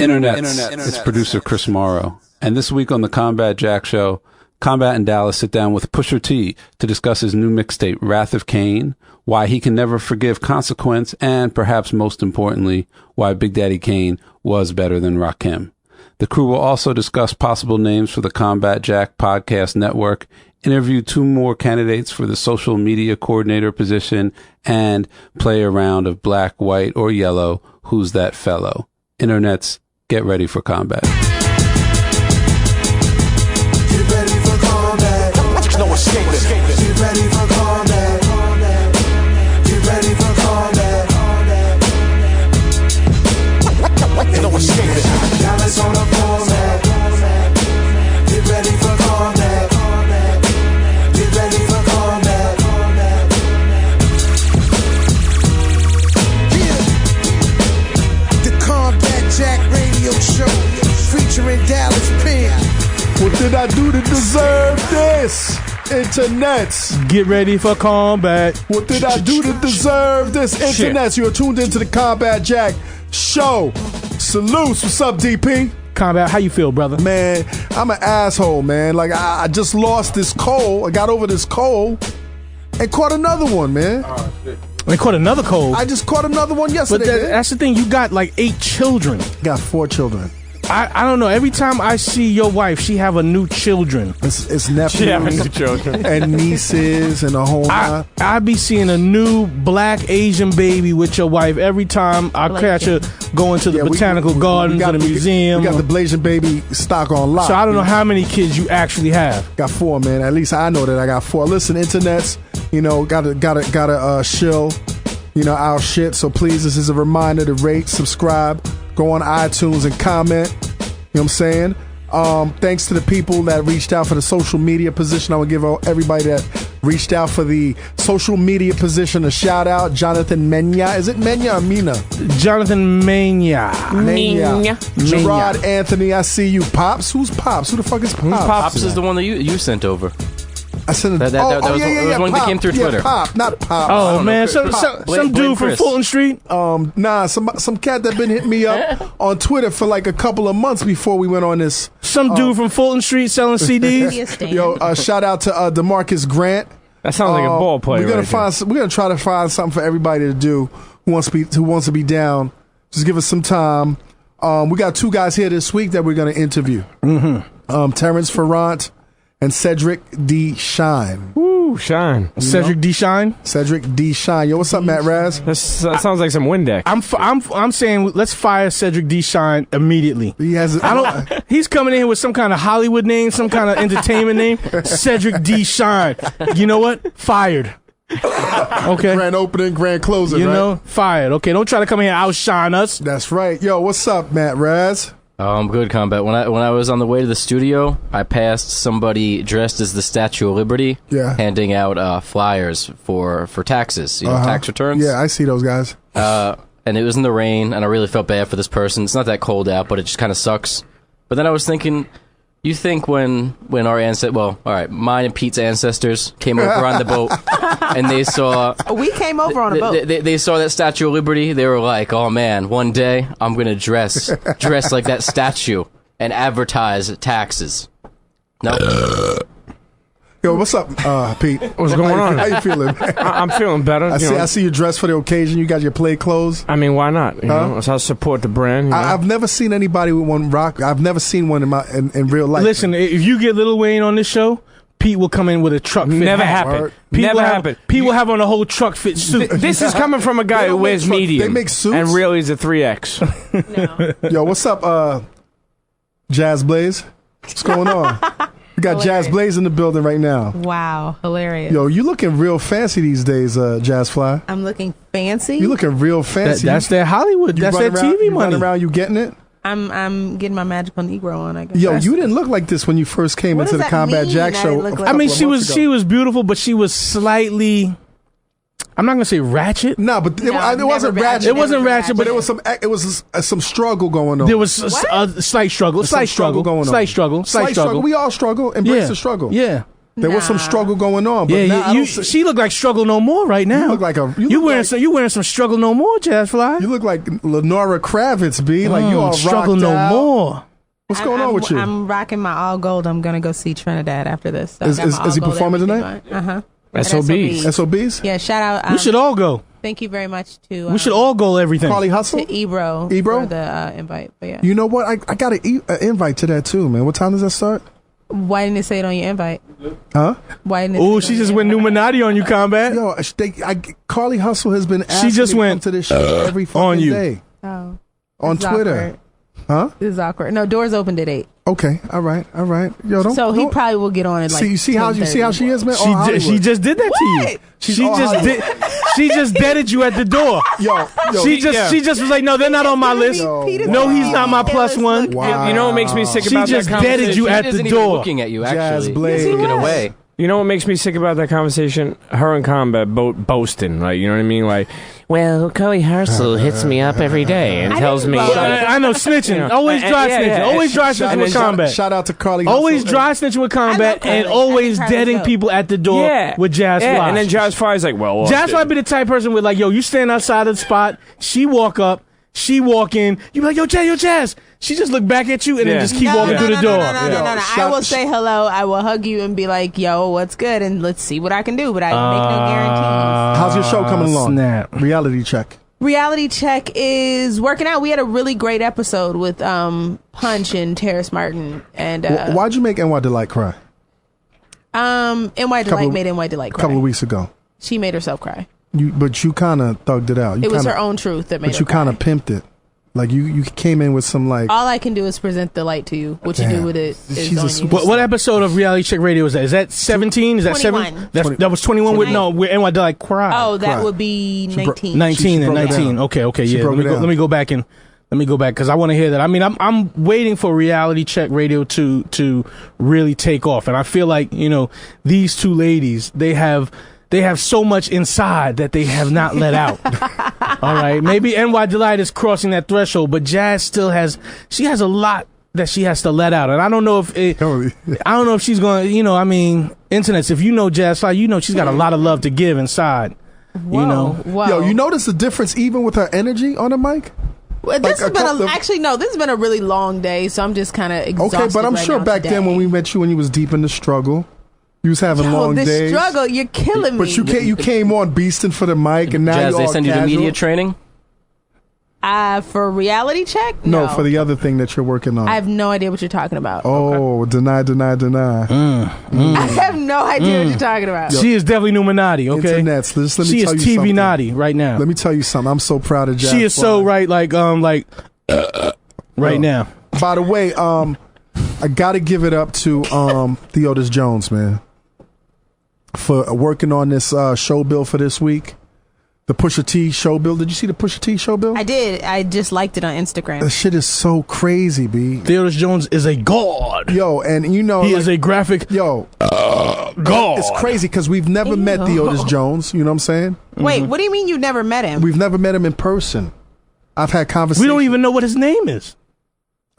Internet. It's producer Chris Morrow. And this week on the Combat Jack Show, Combat and Dallas sit down with Pusha T to discuss his new mixtape, Wrath of Cain, why he can never forgive Consequence, and perhaps most importantly, why Big Daddy Kane was better than Rakim. The crew will also discuss possible names for the Combat Jack Podcast Network, interview 2 more candidates for the social media coordinator position, and play a round of black, white, or yellow, Who's That Fellow? Internets, get ready for combat. Get ready for combat. No escaping. Get ready for combat. Get ready for combat. No escaping. Dallas on the format. Get ready for combat. Get ready for combat. Yeah. The Combat Jack Radio Show featuring Dallas Penn. What did I do to deserve this? Internets. Get ready for combat. What did I do to deserve this? Internets. You are tuned into the Combat Jack Show. Salutes. What's up, DP? Combat, how you feel, brother? Man, I'm an asshole, man. Like, I just lost this cold. I got over this cold and caught another one, man. They caught another cold. I just caught another one yesterday. But that's the thing. You got like 8 children. Got 4 children. I don't know. Every time I see your wife, she have a new children. It's nephews She have new children. and nieces and a whole lot. I be seeing a new black Asian baby with your wife every time I catch her going to the botanical gardens and the museum. We got the Blasian baby stock on lock. So I don't know how many kids you actually have. Got 4, man. At least I know that I got 4. Listen, internets, you know, gotta shill, you know, our shit. So please, this is a reminder to rate, subscribe, go on iTunes and comment. You know what I'm saying? Thanks to the people that reached out for the social media position. I will give everybody that reached out for the social media position a shout out. Jonathan Menya. Is it Menya or Mina? Jonathan Menya. Gerard Anthony, I see you. Pops? Who's Pops? Who the fuck is Pops? Pops is the one that you sent over. I sent it. That was one that came through Twitter. Yeah, Pop, not Pop. Oh man, some dude from Chris. Fulton Street. Nah, some cat that been hitting me up on Twitter for like a couple of months before we went on this. Some dude from Fulton Street selling CDs. Yo, shout out to DeMarcus Grant. That sounds like a ball player. We're gonna try to find something for everybody to do who wants to be down. Just give us some time. We got 2 guys here this week that we're gonna interview. Terrence Ferrant and Cedric D. Shine. Ooh, Shine. Cedric D. Shine. Cedric D. Shine. Yo, what's up, Matt Raz? That sounds like some Windex. I'm saying let's fire Cedric D. Shine immediately. He has. He's coming in with some kind of Hollywood name, some kind of entertainment name. Cedric D. Shine. You know what? Fired. Okay. Grand opening, grand closing. You right? know, fired. Okay, don't try to come here and outshine us. That's right. Yo, what's up, Matt Raz? Oh, I'm good, Combat. When I was on the way to the studio, I passed somebody dressed as the Statue of Liberty, handing out flyers for taxes, tax returns. Yeah, I see those guys. And it was in the rain, and I really felt bad for this person. It's not that cold out, but it just kind of sucks. But then I was thinking, you think when our ancestors, well, all right, mine and Pete's ancestors came over on the boat, and they saw... We came over on a boat. They saw that Statue of Liberty. They were like, oh, man, one day I'm going to dress like that statue and advertise taxes. No? Yo, what's up, Pete? What's going on? How you feeling? I'm feeling better. I see you dressed for the occasion. You got your play clothes. I mean, why not? You know, I support the brand. You know? I've never seen anybody with one rock. I've never seen one in real life. Listen, if you get Lil Wayne on this show, Pete will come in with a truck fit. Never hat. happened. Pete Never will have, happened. Pete will have on a whole truck fit suit. This is coming from a guy who wears medium. They make suits. And really is a 3X. No. Yo, what's up, Jazz Blaze? What's going on? We got Jazz Blaze in the building right now. Wow, hilarious. Yo, you looking real fancy these days, Jazz Fly. I'm looking fancy. You looking real fancy. That's that Hollywood. That's that TV money. Running around, you getting it? I'm getting my magical Negro on, I guess. Yo, you didn't look like this when you first came What into the does that Combat mean? Jack I show. didn't look like- I mean, a couple of months she ago. was beautiful, but she was slightly. I'm not gonna say ratchet. No, but it No, wasn't never ratchet. It wasn't ratchet, but There was some struggle going on. there was a slight struggle. There's some struggle going on. Slight struggle. We all struggle. Embrace the struggle. Yeah. There was some struggle going on, but now she look like Struggle No More right now. You look like you wearing some Struggle No More, Jazz Fly. You look like Lenora Kravitz, B. Like you all Struggle No More. What's going on with you? I'm rocking my all gold. I'm gonna go see Trinidad after this. So is he performing tonight? SOBs. SOBs? Yeah, shout out. We should all go. Thank you very much to. We should all go everything. Carly Hustle? To Ebro for the invite. But yeah. You know what? I got an invite to that too, man. What time does that start? Why didn't it say it on your invite? Huh? Why didn't it? Oh, she just went Numinati on you, Combat. Yo, Carly Hustle has been asking she just went to this shit every fucking day. Oh. On Twitter. Awkward. Huh? This is awkward. No, doors opened at 8. Okay, all right. Yo, don't. He probably will get on it. Like you see how she is, man. She just did that to you. She just deaded you at the door. Yo. She just was like, no, they're not on my list. No, he's not my plus one. Wow. You know what makes me sick about that conversation? She just deaded you at the door. Looking at you, Jazz actually. Blade. Looking away. You know what makes me sick about that conversation? Her and Combat boasting, like, you know what I mean? Like, well, Carly Hustle hits me up every day and tells me. I know, snitching. Always dry snitching. Always dry snitching with Combat. Shout out to Carly Hustle. Always dry snitching with Combat and always deading people at the door with Jazz Fly. And then Jazz Fly's like, well, Jazz Fly be the type person with like, yo, you stand outside of the spot, she walk up, she walk in, you be like, yo, Jazz. She just look back at you and then just keep walking through the door. No. I will say hello. I will hug you and be like, yo, what's good? And let's see what I can do. But I make no guarantees. How's your show coming along? Snap. Reality check. Reality check is working out. We had a really great episode with Punch and Terrace Martin. And why'd you make NY Delight cry? NY Delight made NY Delight cry. A couple of weeks ago. She made herself cry. But you kind of thugged it out. It was her own truth that made her cry. But you kind of pimped it. Like you came in with some like. All I can do is present the light to you. What you do with it is on you. What episode of Reality Check Radio is that? Is that 17? Is that 7? That was 21 with NY Delight cry. Oh, that would be 19. 19 and 19. Okay, yeah. Let me go back because I want to hear that. I mean, I'm waiting for Reality Check Radio to really take off, and I feel like these two ladies they have so much inside that they have not let out. All right, maybe NY Delight is crossing that threshold, but Jazz still has a lot that she has to let out, and I don't know if she's going. Internets. If you know Jazz Fly, she's got a lot of love to give inside. Whoa. Yo, you notice the difference even with her energy on the mic? Well, this has been a really long day, so I'm just kind of exhausted. Okay, but I'm sure back then when we met you when you was deep in the struggle, you was having long days. This struggle, you're killing me. But you came on beasting for the mic, and now Jazz, you're they all send casual. you to media training? For Reality Check? No, for the other thing that you're working on. I have no idea what you're talking about. Oh, deny. I have no idea what you're talking about. She is definitely Numinati, okay? Internets. Let me she tell is you TV something. naughty right now. Let me tell you something. I'm so proud of Jazz. She is so right, right now. By the way, I got to give it up to Theodis Jones, man, for working on this show bill for this week. The Pusha T show bill. Did you see the Pusha T show bill? I did. I just liked it on Instagram. The shit is so crazy, B. Theodis Jones is a god. Yo, and he is a graphic. Yo, god. It's crazy because we've never met Theodis Jones. You know what I'm saying? Wait, what do you mean you've never met him? We've never met him in person. I've had conversations. We don't even know what his name is.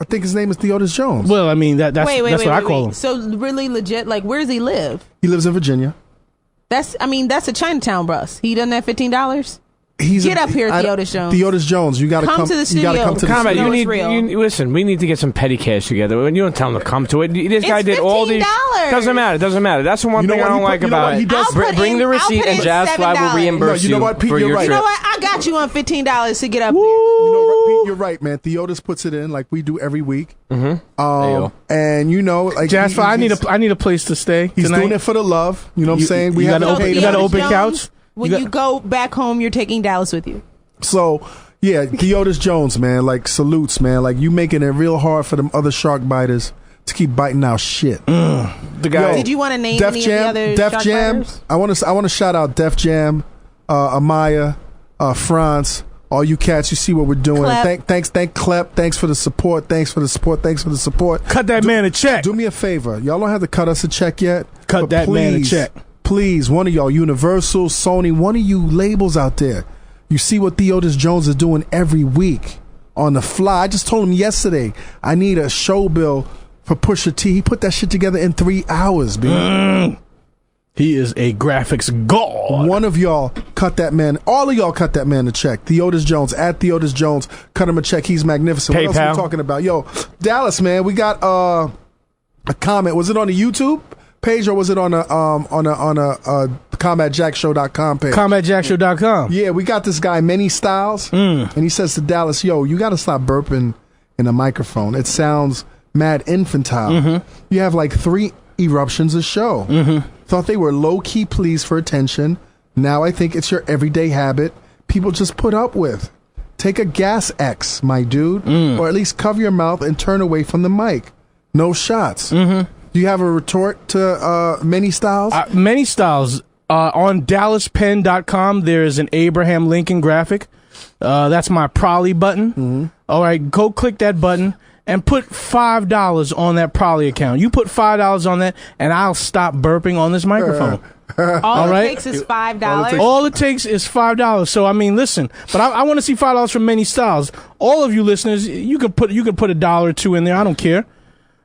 I think his name is Theodis Jones. Well, I mean that's what I call him. So really legit, like where does he live? He lives in Virginia. That's a Chinatown bus. He doesn't have $15. Get up here, Theodis Jones. Theodis Jones, you got to come to the studio. You got to come to Combat, the studio. Listen, we need to get some petty cash together. When you don't tell him to come to it, this guy did all these. $15. Doesn't matter. That's the one thing I don't like about it. Bring the receipt and Jazz Fly will reimburse you know what, Pete, for you're your right. trip. You know what? I got you on $15 to get up here. You know what, Pete, you're right, man. Theodis puts it in like we do every week. Mm-hmm. And like Jazz Fly, I need a place to stay. He's tonight. doing it for the love. You know what I'm saying? You got an open couch. When you go back home, you're taking Dallas with you. So, yeah, Theodis Jones, man, like, salutes, man. Like, you making it real hard for them other shark biters to keep biting out shit. The guy. Did you want to name any of the other Def Jam? biters? I want to shout out Def Jam, Amaya, France, all you cats. You see what we're doing. Clep. Thank Clep. Thanks for the support. Cut that man a check. Do me a favor. Y'all don't have to cut us a check yet. Cut that man a check. Please, one of y'all, Universal, Sony, one of you labels out there. You see what Theodis Jones is doing every week on the fly. I just told him yesterday, I need a show bill for Pusha T. He put that shit together in 3 hours, B. He is a graphics god. One of y'all cut that man. All of y'all cut that man a check. Theotis Jones at Theotis Jones. Cut him a check. He's magnificent. PayPal. What else are we talking about? Yo, Dallas, man. We got a comment. Was it on the YouTube page or was it on a CombatJackShow.com page? CombatJackShow.com. Yeah, we got this guy Many Styles, and he says to Dallas, "Yo, you got to stop burping in a microphone. It sounds mad infantile. You have like 3 eruptions a show. Thought they were low-key pleas for attention. Now I think it's your everyday habit people just put up with. Take a gas X, my dude, or at least cover your mouth and turn away from the mic. No shots." Do you have a retort to Many Styles? Many Styles. On DallasPen.com, there is an Abraham Lincoln graphic. That's my Prolly button. All right, go click that button and put $5 on that Prolly account. You put $5 on that, and I'll stop burping on this microphone. All it takes is $5. All it takes is $5. So I mean, listen, but I want to see $5 from Many Styles. All of you listeners, you can put $1 or $2 in there. I don't care.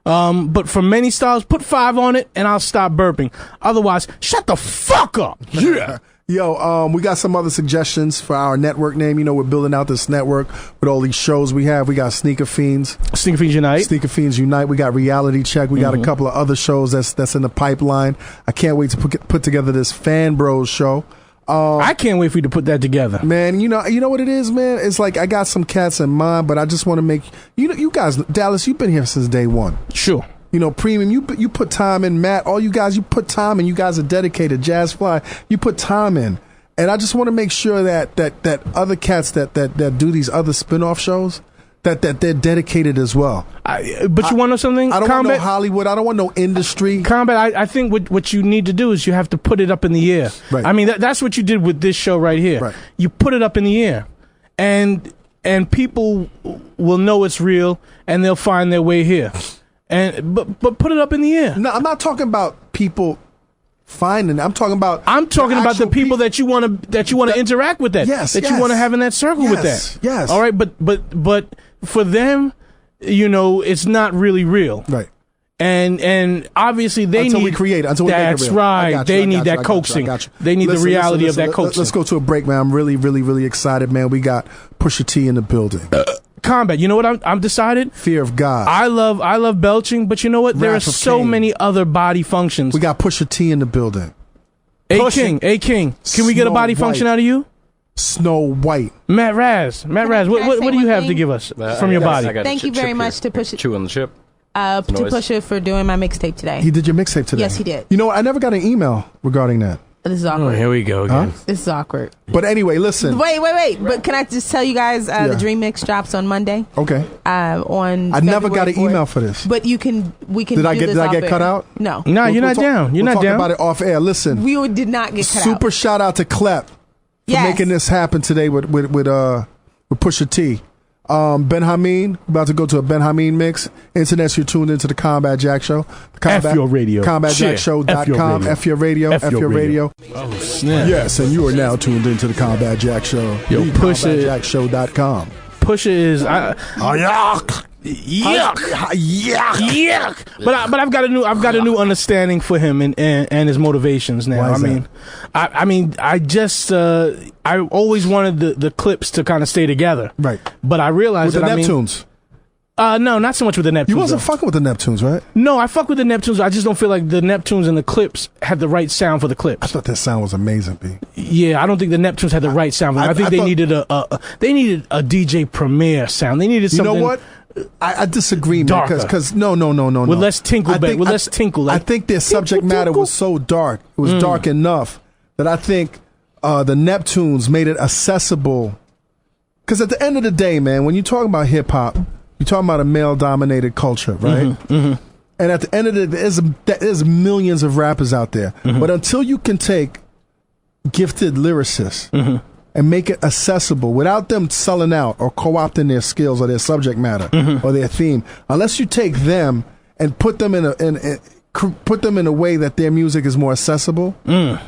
But for Many Styles, put 5 on it, and I'll stop burping. Otherwise, shut the fuck up. Yeah. Yo, we got some other suggestions for our network name. You know, we're building out this network with all these shows we have. We got Sneaker Fiends. Sneaker Fiends Unite. Sneaker Fiends Unite. We got Reality Check. We got a couple of other shows that's in the pipeline. I can't wait to put together this Fan Bros show. I can't wait for you to put that together. Man, you know what it is, man? It's like I got some cats in mind, but I just want to make... You guys, Dallas, you've been here since day one. Sure. You know, Premium, you put time in. Matt, all you guys, you put time in. You guys are dedicated. Jazz Fly, you put time in. And I just want to make sure that other cats that do these other spin-off shows, that they're dedicated as well. But you want to know something? I don't want no Hollywood. I don't want no industry. Combat, I think what you need to do is you have to put it up in the air. Right. I mean, that's what you did with this show right here. Right. You put it up in the air. And people will know it's real, and they'll find their way here. But put it up in the air. No, I'm not talking about people finding. I'm talking about the people that you want to interact with that. Yes, that you want to have in that circle with that. Yes. All right, but for them, you know, it's not really real. Right. And obviously they until need we create it. Until we that's make it real. right. They need that coaxing. They need the reality of that coaxing. Let's go to a break, man. I'm really, really, really excited, man. We got Pusha T in the building. Combat. You know what I'm decided? Fear of God. I love belching, but you know what? There are so many other body functions. We got Pusha T in the building. A King. Can we get a body function out of you? Snow White. Matt Raz, what do you have to give us from your body? Thank you very much to Pusha. Chew on the chip. To Pusha for doing my mixtape today. He did your mixtape today? Yes, he did. You know what? I never got an email regarding that. This is awkward. Here we go again. This is awkward. But anyway, listen. Wait. But can I just tell you guys the Dream Mix drops on Monday? Okay. On I never got an email for this. But we can. Did I get cut out? No. No, you're not down. You're not down. We'll talk about it off air. Listen. We did not get cut out. Super shout out to Clipse for making this happen today with Pusha T. Ben Hameen, about to go to a Ben Hameen mix. Internet, you're tuned into the Combat Jack Show. F your radio. CombatJackShow.com. F your radio. F your radio. Oh, snap. Yes, and you are now tuned into the Combat Jack Show. Yo, Pusha. CombatJackShow.com. Pusha is. Yuck. But I've got a new understanding for him and his motivations now. I mean, I always wanted the Clipse to kind of stay together. Right. But I realized with the Neptunes. No, not so much with the Neptunes. You wasn't fucking with the Neptunes, right? No, I fuck with the Neptunes. I just don't feel like the Neptunes and the Clipse had the right sound for the Clipse. I thought that sound was amazing, B. Yeah, I don't think the Neptunes had the right sound. I think they needed a DJ Premier sound. They needed something. You know what? I disagree, man. Because no. With less tinkle. Less tinkle. I think their subject matter was so dark. It was dark enough that I think the Neptunes made it accessible. Because at the end of the day, man, when you're talking about hip hop, you're talking about a male-dominated culture, right? And at the end of the day, there's millions of rappers out there. But until you can take gifted lyricists and make it accessible without them selling out or co-opting their skills or their subject matter or their theme, unless you take them and put them in a way that their music is more accessible well,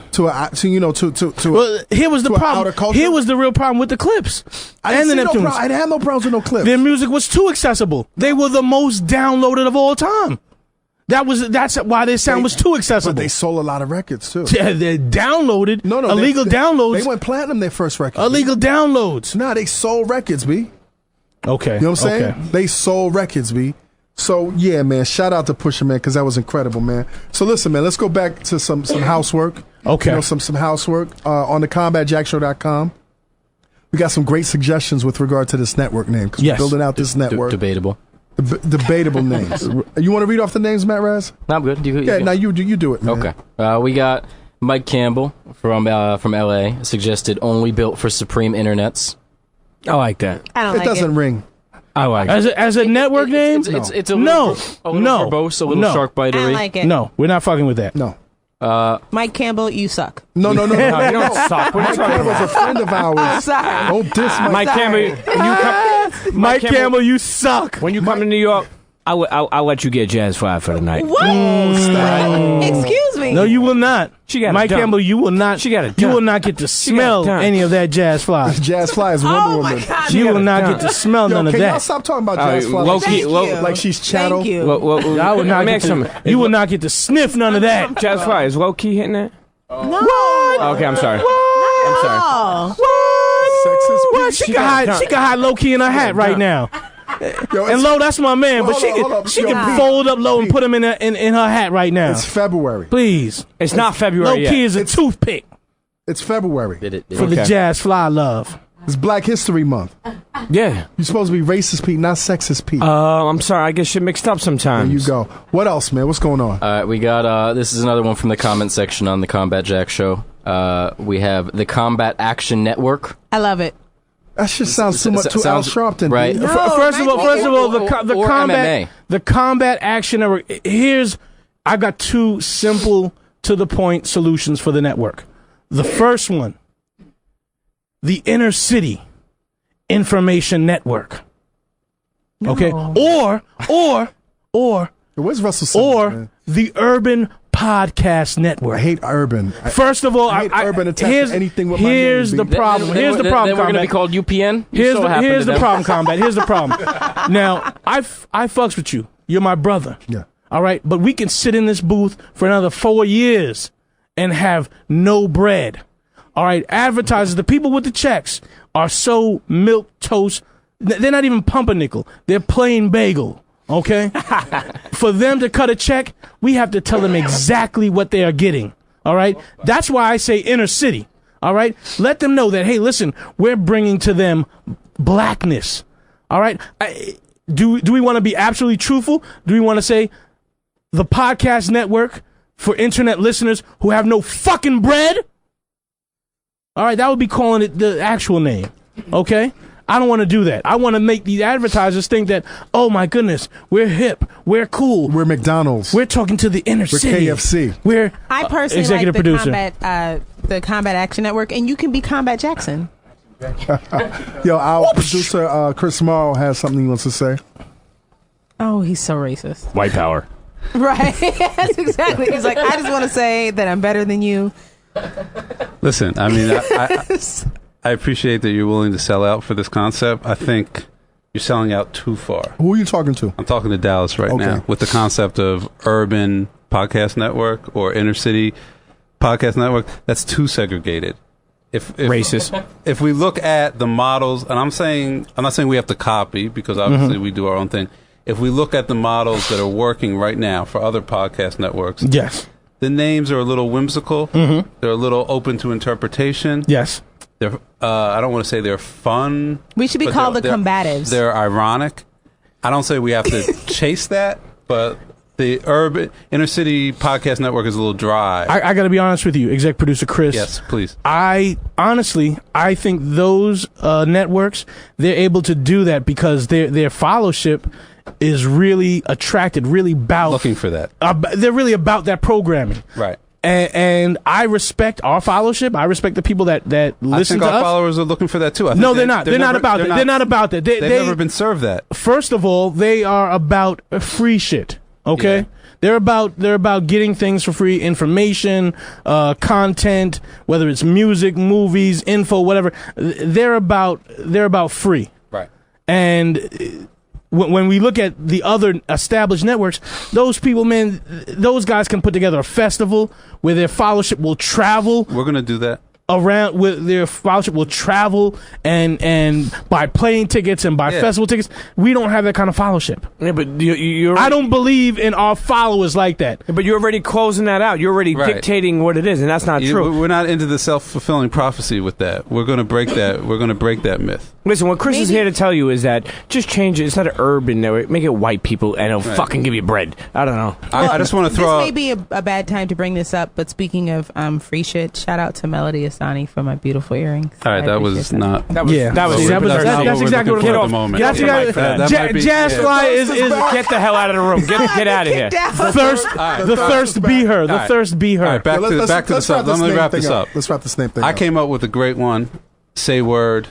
here was the problem. Here was the real problem with the Clipse and the Neptunes. I didn't have no problems with no Clipse. Their music was too accessible. They were the most downloaded of all time. That's why their sound was too accessible. But they sold a lot of records too. Yeah, they downloaded. No, illegal downloads. They went platinum their first record. Illegal downloads. Nah, they sold records, B. Okay. You know what I'm saying? Okay. They sold records, B. So yeah, man. Shout out to Pusha, man, because that was incredible, man. So listen, man. Let's go back to some housework. Okay. You know, some housework on the CombatJackShow.com. We got some great suggestions with regard to this network name because we're building out this network. Debatable. Debatable names. You want to read off the names, Matt Raz? No, I'm good. Now you do it, man. Okay. We got Mike Campbell from LA suggested only built for Supreme Internets. I like that. I don't It like doesn't ring. I like it. As a network name? It's a little verbose, a little shark bitery. I don't like it. No, we're not fucking with that. No. Mike Campbell, you suck. No, No, you don't suck. Mike Campbell's a friend of ours. Sorry. Don't diss Mike Campbell. Mike Campbell, you suck. When you come to New York, I'll let you get Jazz Fly for the night. What? Excuse me. No, you will not. She got it Mike done. Campbell, you will not. She got it You done. will not get to smell done. any of that Jazz Fly. Jazz Fly is Wonder Oh my Woman. God. You will not done. get to smell Yo, none of can y'all that. stop talking about Jazz Fly? low-key, Thank you. Like she's chattel? Thank you. I would not get to, you will not get to sniff none of that. Jazz Fly is low key hitting it. No. Okay, I'm sorry. I'm sorry. Oh. What? She can hide low key in her hat right now. Yo, And Low, that's my man, but hold up. she Yo, can Pete, fold up Low and put him in her hat right now. It's February. Please. It's not Low February key yet. is a toothpick It's February. for the Jazz Fly love. It's Black History Month. Yeah. You're supposed to be racist, Pete, not sexist, Pete. I'm sorry. I get shit mixed up sometimes. There you go. What else, man? What's going on? All right, we got this is another one from the comment section on the Combat Jack Show. We have the Combat Action Network. I love it. That shit sounds too much too Al Sharpton. right. Dude. No, First of all, MMA. the Combat Action Network. I've got two simple, to the point solutions for the network. The first one, the Inner City Information Network. Okay, or Where's Russell Simmons, man? the Urban Podcast Network. I hate urban. First of all, I hate urban attached here's, to anything with my here's name, the B. problem. Here's the problem. Then we're going to be called UPN. Here's the problem, Combat. Here's the problem. Now, I fucks with you. You're my brother. Yeah. All right? But we can sit in this booth for another 4 years and have no bread. All right? Advertisers, the people with the checks, are so milk toast. They're not even pumpernickel. They're plain bagel. Okay? For them to cut a check, we have to tell them exactly what they are getting. All right? That's why I say inner city. All right? Let them know that, hey, listen, we're bringing to them blackness. All right? Do we want to be absolutely truthful? Do we want to say the podcast network for internet listeners who have no fucking bread? All right, that would be calling it the actual name. Okay? I don't want to do that. I want to make these advertisers think that, oh my goodness, we're hip, we're cool, We're McDonald's. we're talking to the inner We're city. KFC. We're I personally executive like the producer. Combat Action Network, and you can be Combat Jackson. Yo, our producer, Chris Morrow, has something he wants to say. Oh, he's so racist. White power. Right. That's exactly. He's like, I just want to say that I'm better than you. Listen, I mean, I appreciate that you're willing to sell out for this concept. I think you're selling out too far. Who are you talking to? I'm talking to Dallas right now with the concept of urban podcast network or inner city podcast network. That's too segregated. If Racist. If we look at the models, and I'm not saying we have to copy because obviously we do our own thing. If we look at the models that are working right now for other podcast networks, yes, the names are a little whimsical. They're a little open to interpretation. yes. They're I don't want to say they're fun. We should be but called the they're- Combatives. They're ironic. I don't say we have to chase that, but the urban inner city podcast network is a little dry. I got to be honest with you, exec producer Chris. Yes, please. I think those networks, they're able to do that because their followership is really attracted, really about Looking for that. They're really about that programming, Right. And I respect our followership. I respect the people that I listen think to our us. followers are looking for that too. I think No, they're not. They're not about that. They're not about that. They've never been served that. First of all, they are about free shit. Okay, Yeah. they're about getting things for free, information, content, whether it's music, movies, info, whatever. They're about free. Right. And when we look at the other established networks, those people, man, those guys can put together a festival where their followership will travel. We're gonna do that. Around with their followership will travel and buy plane tickets and buy festival tickets. We don't have that kind of followership. Yeah, but you're I don't believe in our followers like that. But you're already closing that out. You're already dictating what it is, and that's not true. We're not into the self-fulfilling prophecy with that. We're gonna break that. We're gonna break that myth. Listen, what Chris is here to tell you is that just change it. Instead of urban network, make it white people, and it'll fucking give you bread. I don't know. I just want to throw. This may be a bad time to bring this up, but speaking of free shit, shout out to Melody Asani for my beautiful earrings. All right, that was not. That's exactly what we're looking for. Jazz Fly is get the hell out of the room. Get out of here. The thirst be her. The thirst be her. All right, back to the sub. Let me wrap this up. Let's wrap this name thing. I came up with a great one. Say word.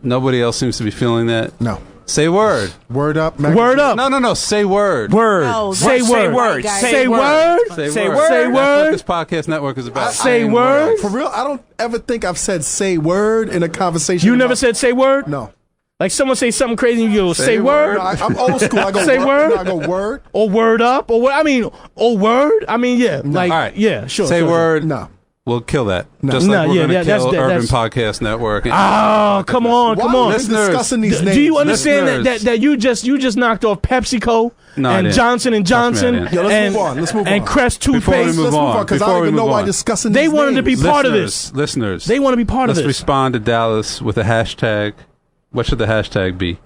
Nobody else seems to be feeling that. No. Say word. Word up. Word up. No. Say word. Word. No, say word. Say word. Say word. word. Say That's word. what this podcast network is about. Say word. For real, I don't ever think I've said say word in a conversation. You never said say word? No. Like someone say something crazy and you go, say word? No, I'm old school. I go say word? No, I go word. Or word up? Or word? I mean, word? I mean, yeah. Like, all right. Yeah, sure. Say word. No. We'll kill that. No. Just like we're going to kill Urban that's, Podcast Network. Oh, come on. Discussing these names. Do you understand that you just knocked off PepsiCo and Johnson and Johnson let's move on. And Crest toothpaste? Let's move on because I don't even know why discussing they these wanted to be names. part of this. Listeners, they want to be part of this. Let's respond to Dallas with a hashtag. What should the hashtag be?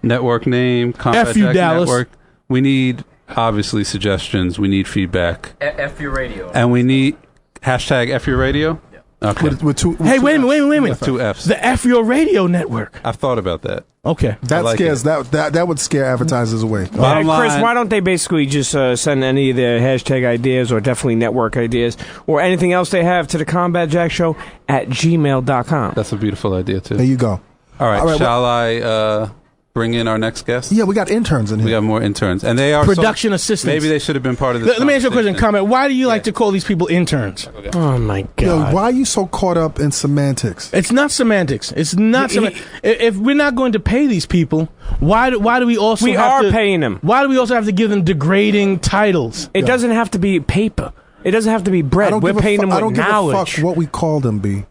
Network name, Combat you, Jack Dallas. Network. We need, obviously, suggestions. We need feedback. F your radio. And we need hashtag F your radio. Okay. With two, hey, wait a minute. Two F's. The F Your Radio Network. I've thought about that. Okay. That like scares that would scare advertisers away. Chris, why don't they basically just send any of their hashtag ideas or definitely network ideas or anything else they have to the Combat Jack Show at gmail.com? That's a beautiful idea, too. There you go. All right. Shall I bring in our next guest? Yeah, we got interns in here. We got more interns. And they are production assistants. Maybe they should have been part of this. Let me ask you a question. Comment. Why do you like to call these people interns? Okay. Oh, my God. Yo, why are you so caught up in semantics? It's not semantics. It's not semantics. If we're not going to pay these people, why do we also have to paying them. Why do we also have to give them degrading titles? It doesn't have to be paper. It doesn't have to be bread. We're paying them with knowledge. I don't give a fuck what we call them, B.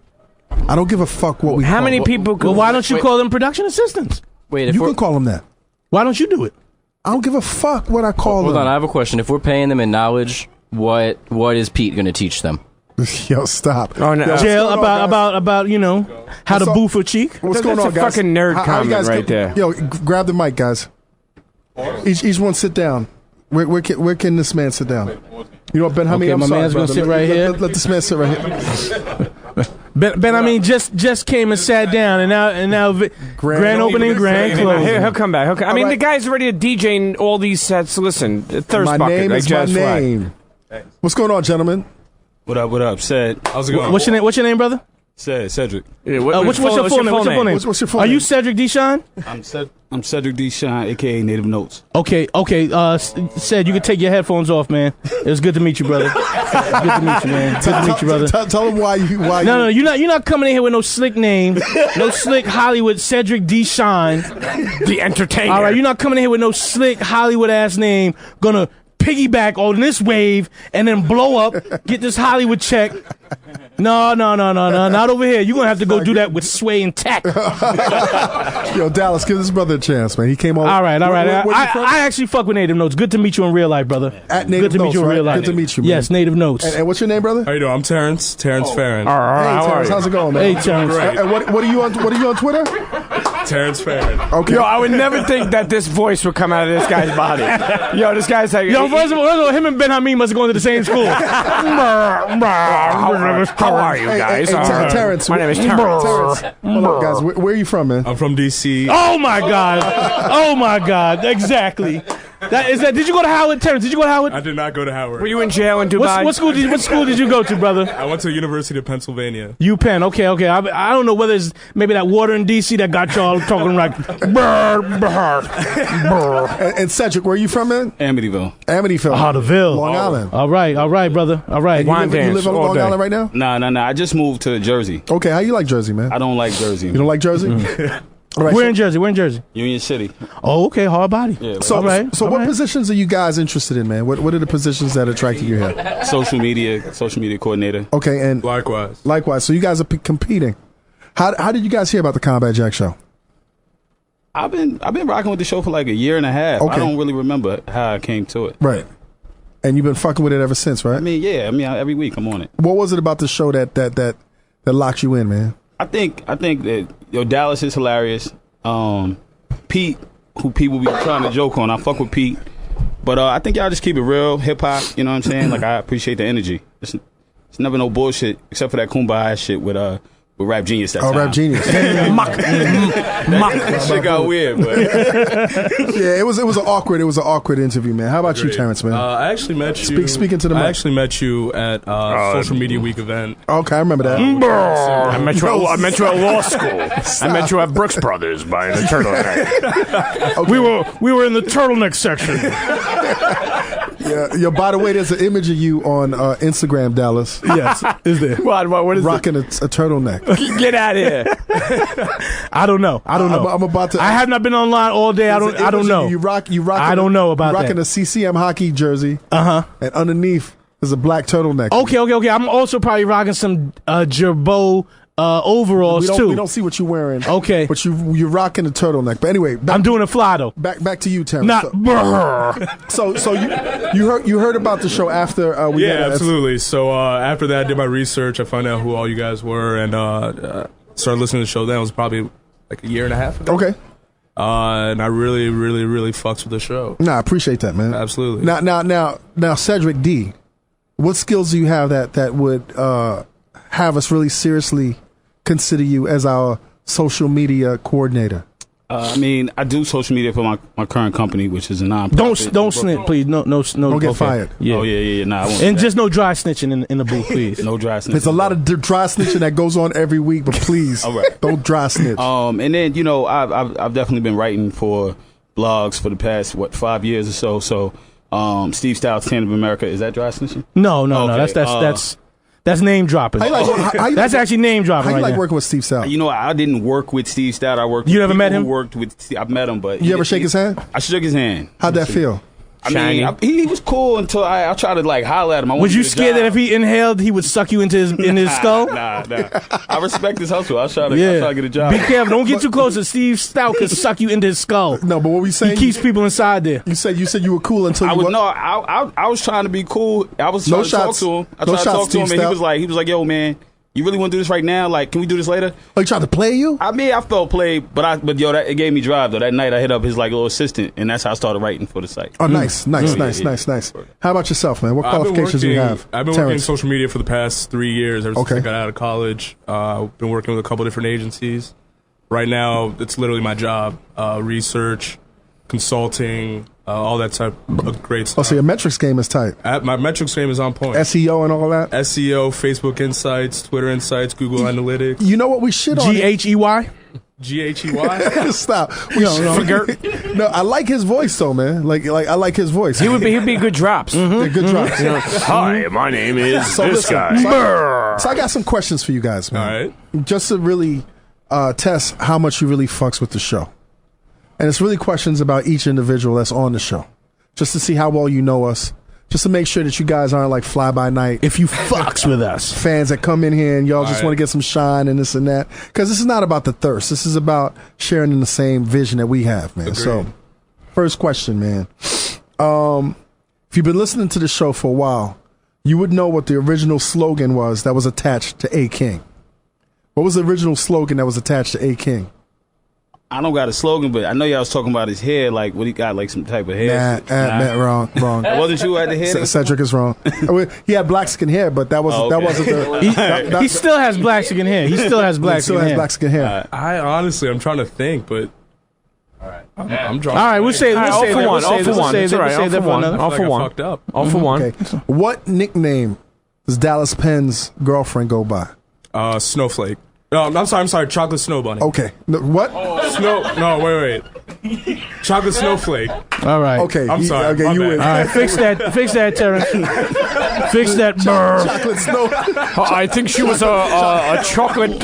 I don't give a fuck what we call them. How many people could... Well, why don't you call them production assistants? Wait, you can call them that. Why don't you do it? I don't give a fuck what I call them. Hold on, I have a question. If we're paying them in knowledge, what is Pete going to teach them? Yo, stop. Oh, no. Jail about how to boo for cheek. What's going on, guys? That's a fucking nerd comment right there. Yo, grab the mic, guys. Each one sit down. Where can this man sit down? You know what, Ben Hamid? Okay, I'm my sorry, man's brother. gonna sit right here. Let this man sit right here. Ben, I mean, just came and sat down, and now grand opening, grand closing. He'll come back. I mean, the guy's already DJing all these sets. Listen, Thirst my Bucket, name like is Jazz my name. What's going on, gentlemen? What up? Said. How's it going? What's your name, brother? Cedric. Yeah, what's your full name? What's your full name? Are you Cedric Deshawn? I'm Cedric Deshawn, a.k.a. Native Notes. Okay. Ced, you can take your headphones off, man. It was good to meet you, brother. Good to meet you, man. Good to meet you, brother. Tell him why. No, you're not coming in here with no slick name, no slick Hollywood Cedric Deshawn, the entertainer. All right, you're not coming in here with no slick Hollywood ass name. Gonna piggyback on this wave and then blow up, get this Hollywood check. No, not over here. You're going to have to go do that with sway and tact. Yo, Dallas, give this brother a chance, man. He came over. All right. I actually fuck with Native Notes. Good to meet you in real life, brother. At Native Good to Notes, meet you in real life. Good to meet you, man. Yes, Native Notes. And what's your name, brother? How you doing? I'm Terrence Farron. Hey, Terrence, how's it going, man? Hey, Terrence. And what are you on Twitter? Terrence Farron. Okay. Yo, I would never think that this voice would come out of this guy's body. Yo, this guy's like... Yo, first of all, him and Ben Hamid must have gone to the same school. How are you guys? Terrence. My name is Terrence. Hold up, guys. Where are you from, man? I'm from D.C. Oh my God! Exactly. Did you go to Howard, Terrence? Did you go to Howard? I did not go to Howard. Were you in jail in Dubai? What school did you go to, brother? I went to the University of Pennsylvania. UPenn. Okay. I don't know whether it's maybe that water in D.C. that got y'all talking like. And Cedric, where are you from, man? Amityville. Otterville. Long Island. All right, brother. All right. You live on Long Island right now? Nah. I just moved to Jersey. Okay, how you like Jersey, man? I don't like Jersey. You don't like Jersey? Right, We're in Jersey. Union City. Oh, okay, hard body. Yeah, like, So, All right. what positions are you guys interested in, man? What are the positions that attracted you here? social media coordinator. Okay, and Likewise. so you guys are competing. How did you guys hear about the Combat Jack show? I've been rocking with the show for like a year and a half. Okay. I don't really remember how I came to it. Right. And you've been fucking with it ever since, right? I mean, every week I'm on it. What was it about the show that locked you in, man? I think that Dallas is hilarious. Pete, who people be trying to joke on, I fuck with Pete, but I think y'all just keep it real, hip hop. You know what I'm saying? Like I appreciate the energy. It's never no bullshit except for that kumbaya shit with Rap Genius. That time. Rap Genius. That shit got weird, but yeah, it was an awkward interview, man. How about you, Terrence, man? I actually met you. Speaking to the mic. I actually met you at Social Media Week event. Okay, I remember that. I met you at law school. I met you at Brooks Brothers buying a turtleneck. Okay. We were in the turtleneck section. Yeah. Yo, by the way, there's an image of you on Instagram, Dallas. Yes, is there? What is rocking a turtleneck? Get out of here. I don't know. I'm about to. I have not been online all day. I don't know. You rock. I don't know about rocking that. a CCM hockey jersey. Uh-huh. And underneath is a black turtleneck. Okay. I'm also probably rocking some G.O.O.D. Overalls too. We don't see what you're wearing. Okay. But you're rocking a turtleneck. But anyway, I'm doing a fly though. Back to you, Terrence. Not. So you heard about the show after we Yeah, absolutely. So after that, I did my research. I found out who all you guys were, and started listening to the show. Then it was probably like a year and a half ago. Okay. And I really, really, really fucks with the show. Nah, I appreciate that, man. Absolutely. Now, Cedric D, what skills do you have that would have us really seriously consider you as our social media coordinator? I mean, I do social media for my current company, which is a nonprofit. Don't snitch, please. No. Don't get fired. Yeah. Oh yeah. Nah, I won't. And just no dry snitching in the booth, please. No dry snitching. There's a lot of dry snitching that goes on every week, but please, all right. Don't dry snitch. And then I've definitely been writing for blogs for the past 5 years or so. So Steve Styles, Stand Up America, is that dry snitching? No. Okay, That's name dropping. That's actually name dropping. How you right like now. working with Steve Styles? I didn't work with Steve Styles. I worked. You with never met him? Who worked with Steve. I've met him, but you ever shake his hand? I shook his hand. How'd that feel? I mean, he was cool until I tried to like holler at him. Was you scared that if he inhaled, he would suck you into his skull? Nah. I respect his hustle. I'll try to get a job. Be careful. Don't get too close. Steve Stout could suck you into his skull. No, but what we saying? He keeps people inside there. You said you were cool until I was trying to be cool. I was trying to talk to him. I tried to talk to him, and he was like, "Yo, man, you really want to do this right now? Like, can we do this later?" Oh, he tried to play you? I mean, I felt played, but it gave me drive though. That night, I hit up his like little assistant, and that's how I started writing for the site. Oh, nice. How about yourself, man? What qualifications do you have? I've been working in social media for the past 3 years. Ever since I got out of college, been working with a couple different agencies. Right now, it's literally my job: research, consulting, all that type of great stuff. Oh, so your metrics game is tight. My metrics game is on point. SEO and all that? SEO, Facebook Insights, Twitter Insights, Google Analytics. You know what we shit on? GHEY? GHEY? Stop. No, I like his voice though, man. Like I like his voice. He'd be good drops. They're good drops. Hi, my name is guy. So I got some questions for you guys, man. All right. Just to really test how much you really fucks with the show. And it's really questions about each individual that's on the show. Just to see how well you know us. Just to make sure that you guys aren't like fly by night. If you fucks with us. Fans that come in here and y'all just want to get some shine and this and that. Because this is not about the thirst. This is about sharing in the same vision that we have, man. Agreed. So, first question, man. If you've been listening to the show for a while, you would know what the original slogan was that was attached to A King. What was the original slogan that was attached to A King? I don't got a slogan, but I know y'all was talking about his hair. Like, what he got, like some type of hair? Nah, wrong. Wasn't you at the hair? Cedric is wrong. He had black skin hair, but that wasn't the. He still has black skin hair. He still has black skin hair. I'm trying to think, but I'm drunk. All right, we'll say that. All for one. All for one. All for one. Fucked up. All for one. Okay. What nickname does Dallas Penn's girlfriend go by? Snowflake. No, I'm sorry. Chocolate snow bunny. Okay. No, what? No, wait. Chocolate snowflake. All right. Okay. I'm sorry. Okay, my you bad. win. All right, fix that, Terrence. Fix that. Chocolate snow. I think she was a chocolate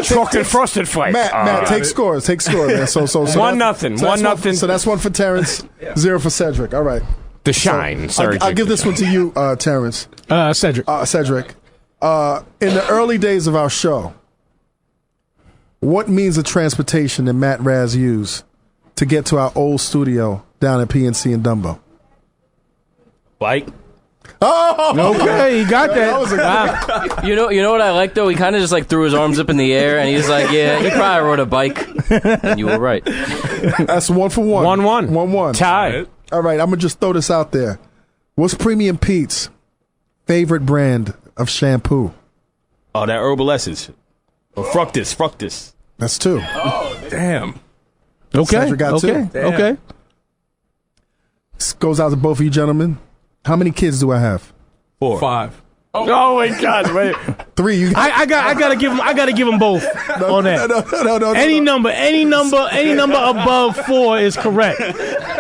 chocolate frosted flake. Matt, take scores. Take scores, man. So 1-0. So 1-0. So that's one for Terrence, 0 for Cedric. All right. The shine. I'll give this one to you, Terrence. Cedric. Cedric. In the early days of our show, what means of transportation did Matt Raz use to get to our old studio down at PNC in Dumbo? Bike. Oh, okay, he got that. Wow. You know what I like though? He kind of just like threw his arms up in the air and he's like, "Yeah, he probably rode a bike." And you were right. That's 1 for 1. 1-1. 1-1. Tie. All right, I'm gonna just throw this out there. What's Premium Pete's favorite brand of shampoo? Oh, that herbal essence. Or fructus. That's 2. Oh, damn. Okay. Cedric got 2. Okay. This goes out to both of you gentlemen. How many kids do I have? 4. 5. Oh my God! Wait. 3. You I gotta give them both on that. No. Any number above 4 is correct.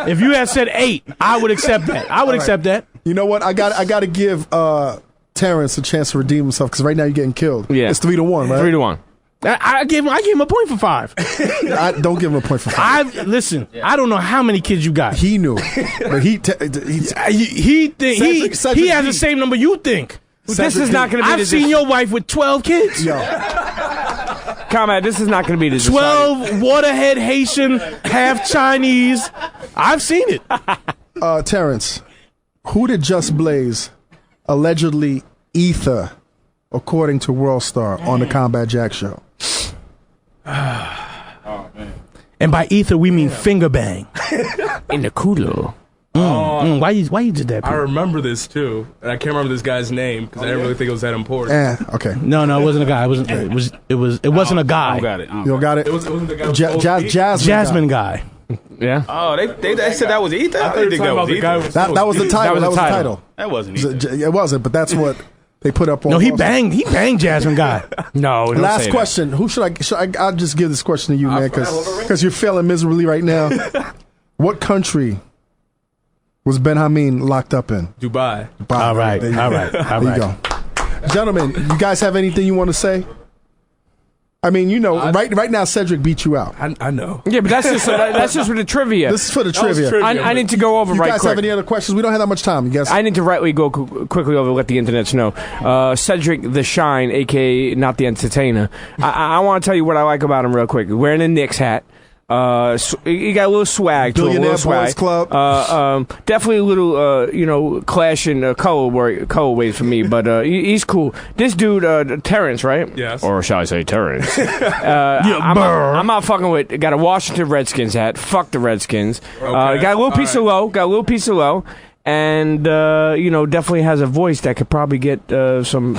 If you had said 8, I would accept that. Accept that. You know what? I got to give Terrence a chance to redeem himself because right now you're getting killed. Yeah. It's 3-1, right? 3-1. I gave him a point for 5. Don't give him a point for 5. Listen. I don't know how many kids you got. He knew, but he has the same number you think. This is not going to be. I've seen your wife with 12 kids. Yo. Comrade, this is not going to be the 12 waterhead Haitian, half Chinese. I've seen it. Terrence, who did Just Blaze allegedly ether, according to World Star, on the Combat Jack show? And by ether, we mean finger bang. in the culo. Why you did that? I remember this too, and I can't remember this guy's name because I didn't really think it was that important. Okay. No, it wasn't a guy. It wasn't a guy. I don't got it. You don't got it? It wasn't the guy. Jasmine guy. Yeah. Oh, they said that was Ether? I didn't think that was Ether. That was the title. That was the title. That wasn't Ether. It wasn't, but that's what they put up on. No, he World Star. banged Jasmine guy. No. Don't Last say question. Who should I? I'll just give this question to you, man, because you're failing miserably right now. What country was Ben Hameen locked up in? Dubai. All right. There you go. Gentlemen, you guys have anything you want to say? I mean, right now Cedric beat you out. I know. Yeah, but that's just for the trivia. This is for the trivia. I need to go over You right guys quick. have any other questions? We don't have that much time. You guys. I need to go quickly over, let the internets know. Cedric the Shine, a.k.a. Not the Entertainer. I want to tell you what I like about him real quick. Wearing a Knicks hat. He got a little swag to him, Billionaire a little Boys swag. Club. Definitely a little, clash in colorways for me, but he's cool. This dude, Terrence, right? Yes. Or shall I say Terrence? I'm not fucking with. Got a Washington Redskins hat. Fuck the Redskins. Okay. Got a little piece of low. And definitely has a voice that could probably get some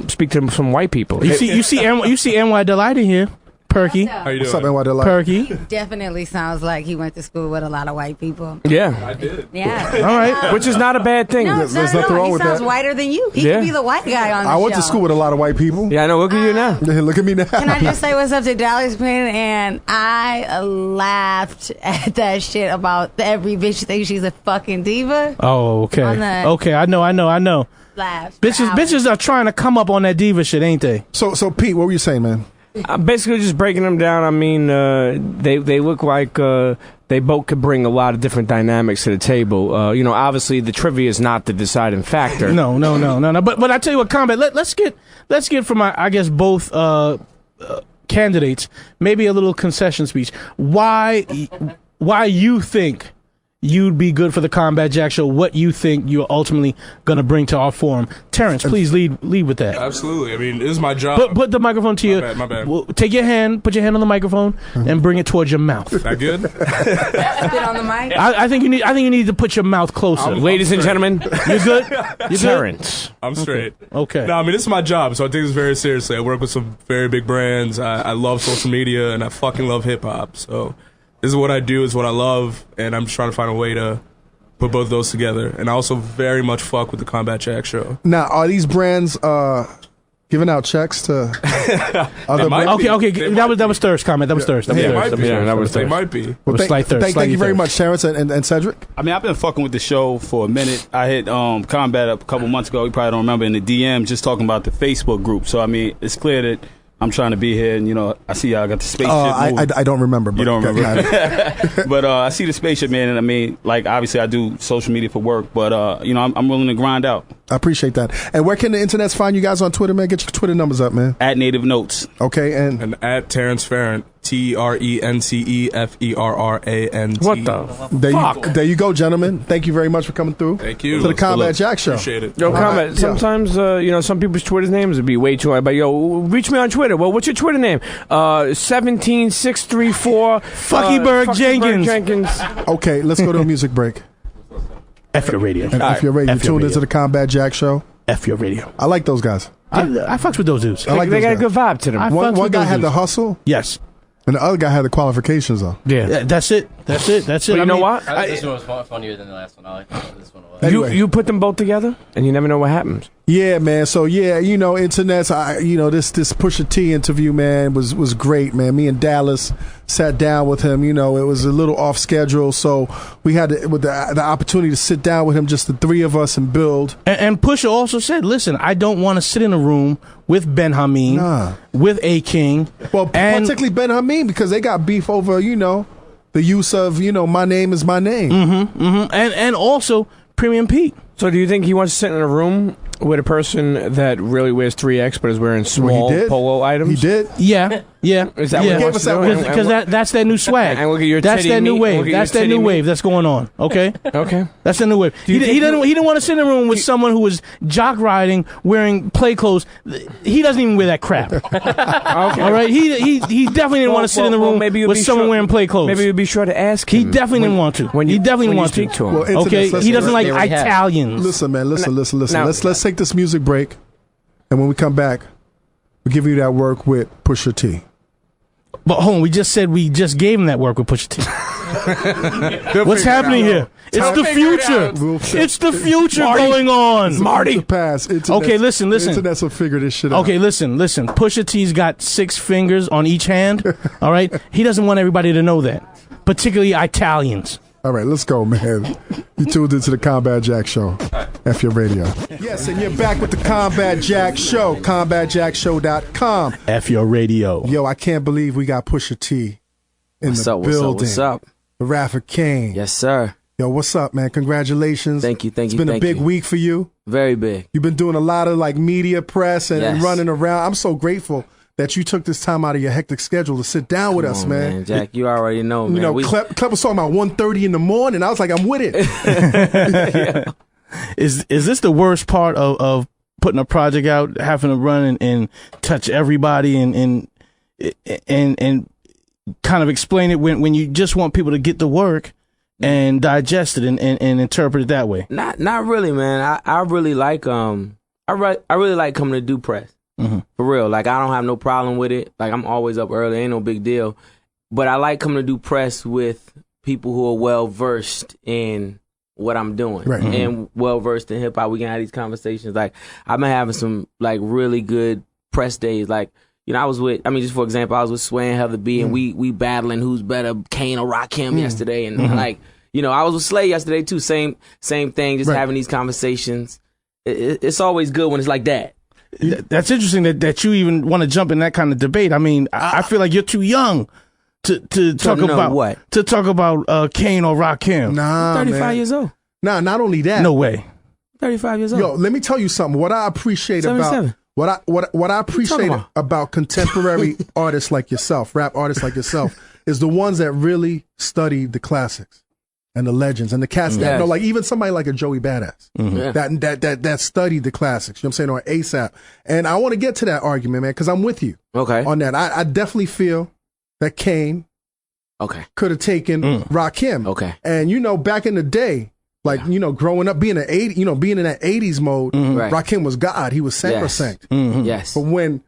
speak to some white people. You see NY Delight in here. Perky. How you doing? What's up, NY Delight? Perky. Definitely sounds like he went to school with a lot of white people. Yeah, I did. Yeah. All right. which is not a bad thing. No, There's nothing wrong he with sounds that. whiter than you. He Yeah. could be the white guy on the I went to show. school with a lot of white people. Yeah, I know. Look at you now. Look at me now. Can I just say what's up to Dallas Quinn? And I laughed at that shit about every bitch thinks she's a fucking diva. Oh, okay. On the- Okay, I know. Laughed. for hours. Bitches are trying to come up on that diva shit, ain't they? So Pete, what were you saying, man? I'm basically just breaking them down. I mean, they look like they both could bring a lot of different dynamics to the table. Obviously the trivia is not the deciding factor. No. But I tell you what, Combat. Let's get from I guess both candidates maybe a little concession speech. Why you think you'd be good for the Combat Jack show? What you think you're ultimately going to bring to our forum? Terrence, please lead with that. Absolutely. I mean, it is my job. Put the microphone to you. My bad. Well, take your hand, put your hand on the microphone, and bring it towards your mouth. That good? Spit on the mic. I think you need to put your mouth closer. Ladies and gentlemen, You good? You Terrence. I'm straight. Okay. No, I mean, this is my job, so I take this very seriously. I work with some very big brands. I love social media, and I fucking love hip-hop. So this is what I do, is what I love, and I'm just trying to find a way to put both of those together. And I also very much fuck with the Combat Jack show. Now, are these brands giving out checks to other. Okay. That was Thirst's comment. That was Thirst. They might be. Well, thank you very much, Terrence and Cedric. I mean, I've been fucking with the show for a minute. I hit Combat up a couple months ago. You probably don't remember, in the DM, just talking about the Facebook group. So I mean, it's clear that I'm trying to be here, and I see y'all got the spaceship. I don't remember. But you don't remember, but I see the spaceship, man, and I mean, like, obviously I do social media for work, but I'm willing to grind out. I appreciate that. And where can the internets find you guys on Twitter, man? Get your Twitter numbers up, man. At Native Notes. Okay, and at Terrence Ferrant. TRENCEFERRANT. What the fuck? There you go, gentlemen. Thank you very much for coming through. Thank you. To the Combat Jack Show. Appreciate it. Yo, Combat, sometimes, some people's Twitter's names would be way too high, but yo, reach me on Twitter. Well, what's your Twitter name? 17634 Fuckyberg Jenkins. Okay, let's go to a music break. F your radio. F your radio. You tuned into the Combat Jack Show. F your radio. I like those guys. I fucks with those dudes. I like they got those a good vibe to them. One guy had the hustle. Yes. And the other guy had the qualifications, though. Yeah, that's it. But you know what? This one was funnier than the last one. I like this one a lot. Anyway. You put them both together, and you never know what happens. Yeah, man. So internets. This Pusha T interview, man, was great, man. Me and Dallas sat down with him. It was a little off schedule, so we had the opportunity to sit down with him, just the three of us, and build. And Pusha also said, "Listen, I don't want to sit in a room with Ben Hameen, with A King, particularly Ben Hameen, because they got beef over the use of my name is my name, and also Premium Pete." So do you think he wants to sit in a room with a person that really wears 3X but is wearing small polo items? He did. Yeah. Is that what he wants to do? Because that's that new swag. And look at your that's that new wave. That's that new wave that's going on. Okay. Okay. That's the new wave. He didn't want to sit in a room with someone who was jock riding, wearing play clothes. He doesn't even wear that crap. Okay. All right. He definitely didn't want to sit in the room with someone wearing play clothes. Maybe you'd be sure to ask him. He definitely didn't want to. He definitely didn't want to speak to him. Well, okay. He doesn't like Italians. Listen, man. Listen. Let's take this music break, and when we come back, we'll give you that work with Pusha T. But hold on, we just said we just gave him that work with Pusha T. What's happening here? It's the future. It's the future going on. Marty. Pass. Okay, listen. Internets will figure this shit out. Okay, listen. Pusha T's got 6 fingers on each hand. All right? He doesn't want everybody to know that, particularly Italians. All right, let's go, man. You tuned into the Combat Jack Show. F your radio. Yes, and you're back with the Combat Jack Show. CombatJackShow.com. F your radio. Yo, I can't believe we got Pusha T in the building. What's up? The Wrath of Kane. Yes, sir. Yo, what's up, man? Congratulations. Thank you. It's been a big week for you. Very big. You've been doing a lot of media press and running around. I'm so grateful that you took this time out of your hectic schedule to sit down with us, man. Jack, you already know, man. Clip was talking about 1:30 in the morning. I was like, I'm with it. Yeah. Is this the worst part of putting a project out, having to run and touch everybody and kind of explain it when you just want people to get the work and digest it and interpret it that way? Not really, man. I really like I really like coming to do press. Mm-hmm. For real. Like, I don't have no problem with it. Like, I'm always up early. Ain't no big deal. But I like coming to do press with people who are well-versed in what I'm doing. Right. Mm-hmm. And well-versed in hip-hop. We can have these conversations. Like, I've been having some, really good press days. Like, I was with, just for example, I was with Sway and Heather B, and we battling who's better, Kane or Rakim yesterday. And, I was with Slay yesterday, too. Same thing, just having these conversations. It's always good when it's like that. That's interesting that you even want to jump in that kind of debate. I feel like you're too young to talk about what? To talk about Kane or Rakim. Nah, 35 man. years old. Nah, not only that. No way. 35 years old. Yo, let me tell you something. What I appreciate 77. about what I appreciate about contemporary artists like yourself, rap artists like yourself, is the ones that really study the classics and the legends and the cats that know, like even somebody like a Joey Badass that studied the classics. You know what I'm saying? Or ASAP. And I want to get to that argument, man, because I'm with you. Okay. On that, I definitely feel that Kane could have taken Rakim. Okay. And back in the day, growing up, being being in that 80s mode, Rakim was God. He was sacrosanct. Yes. But when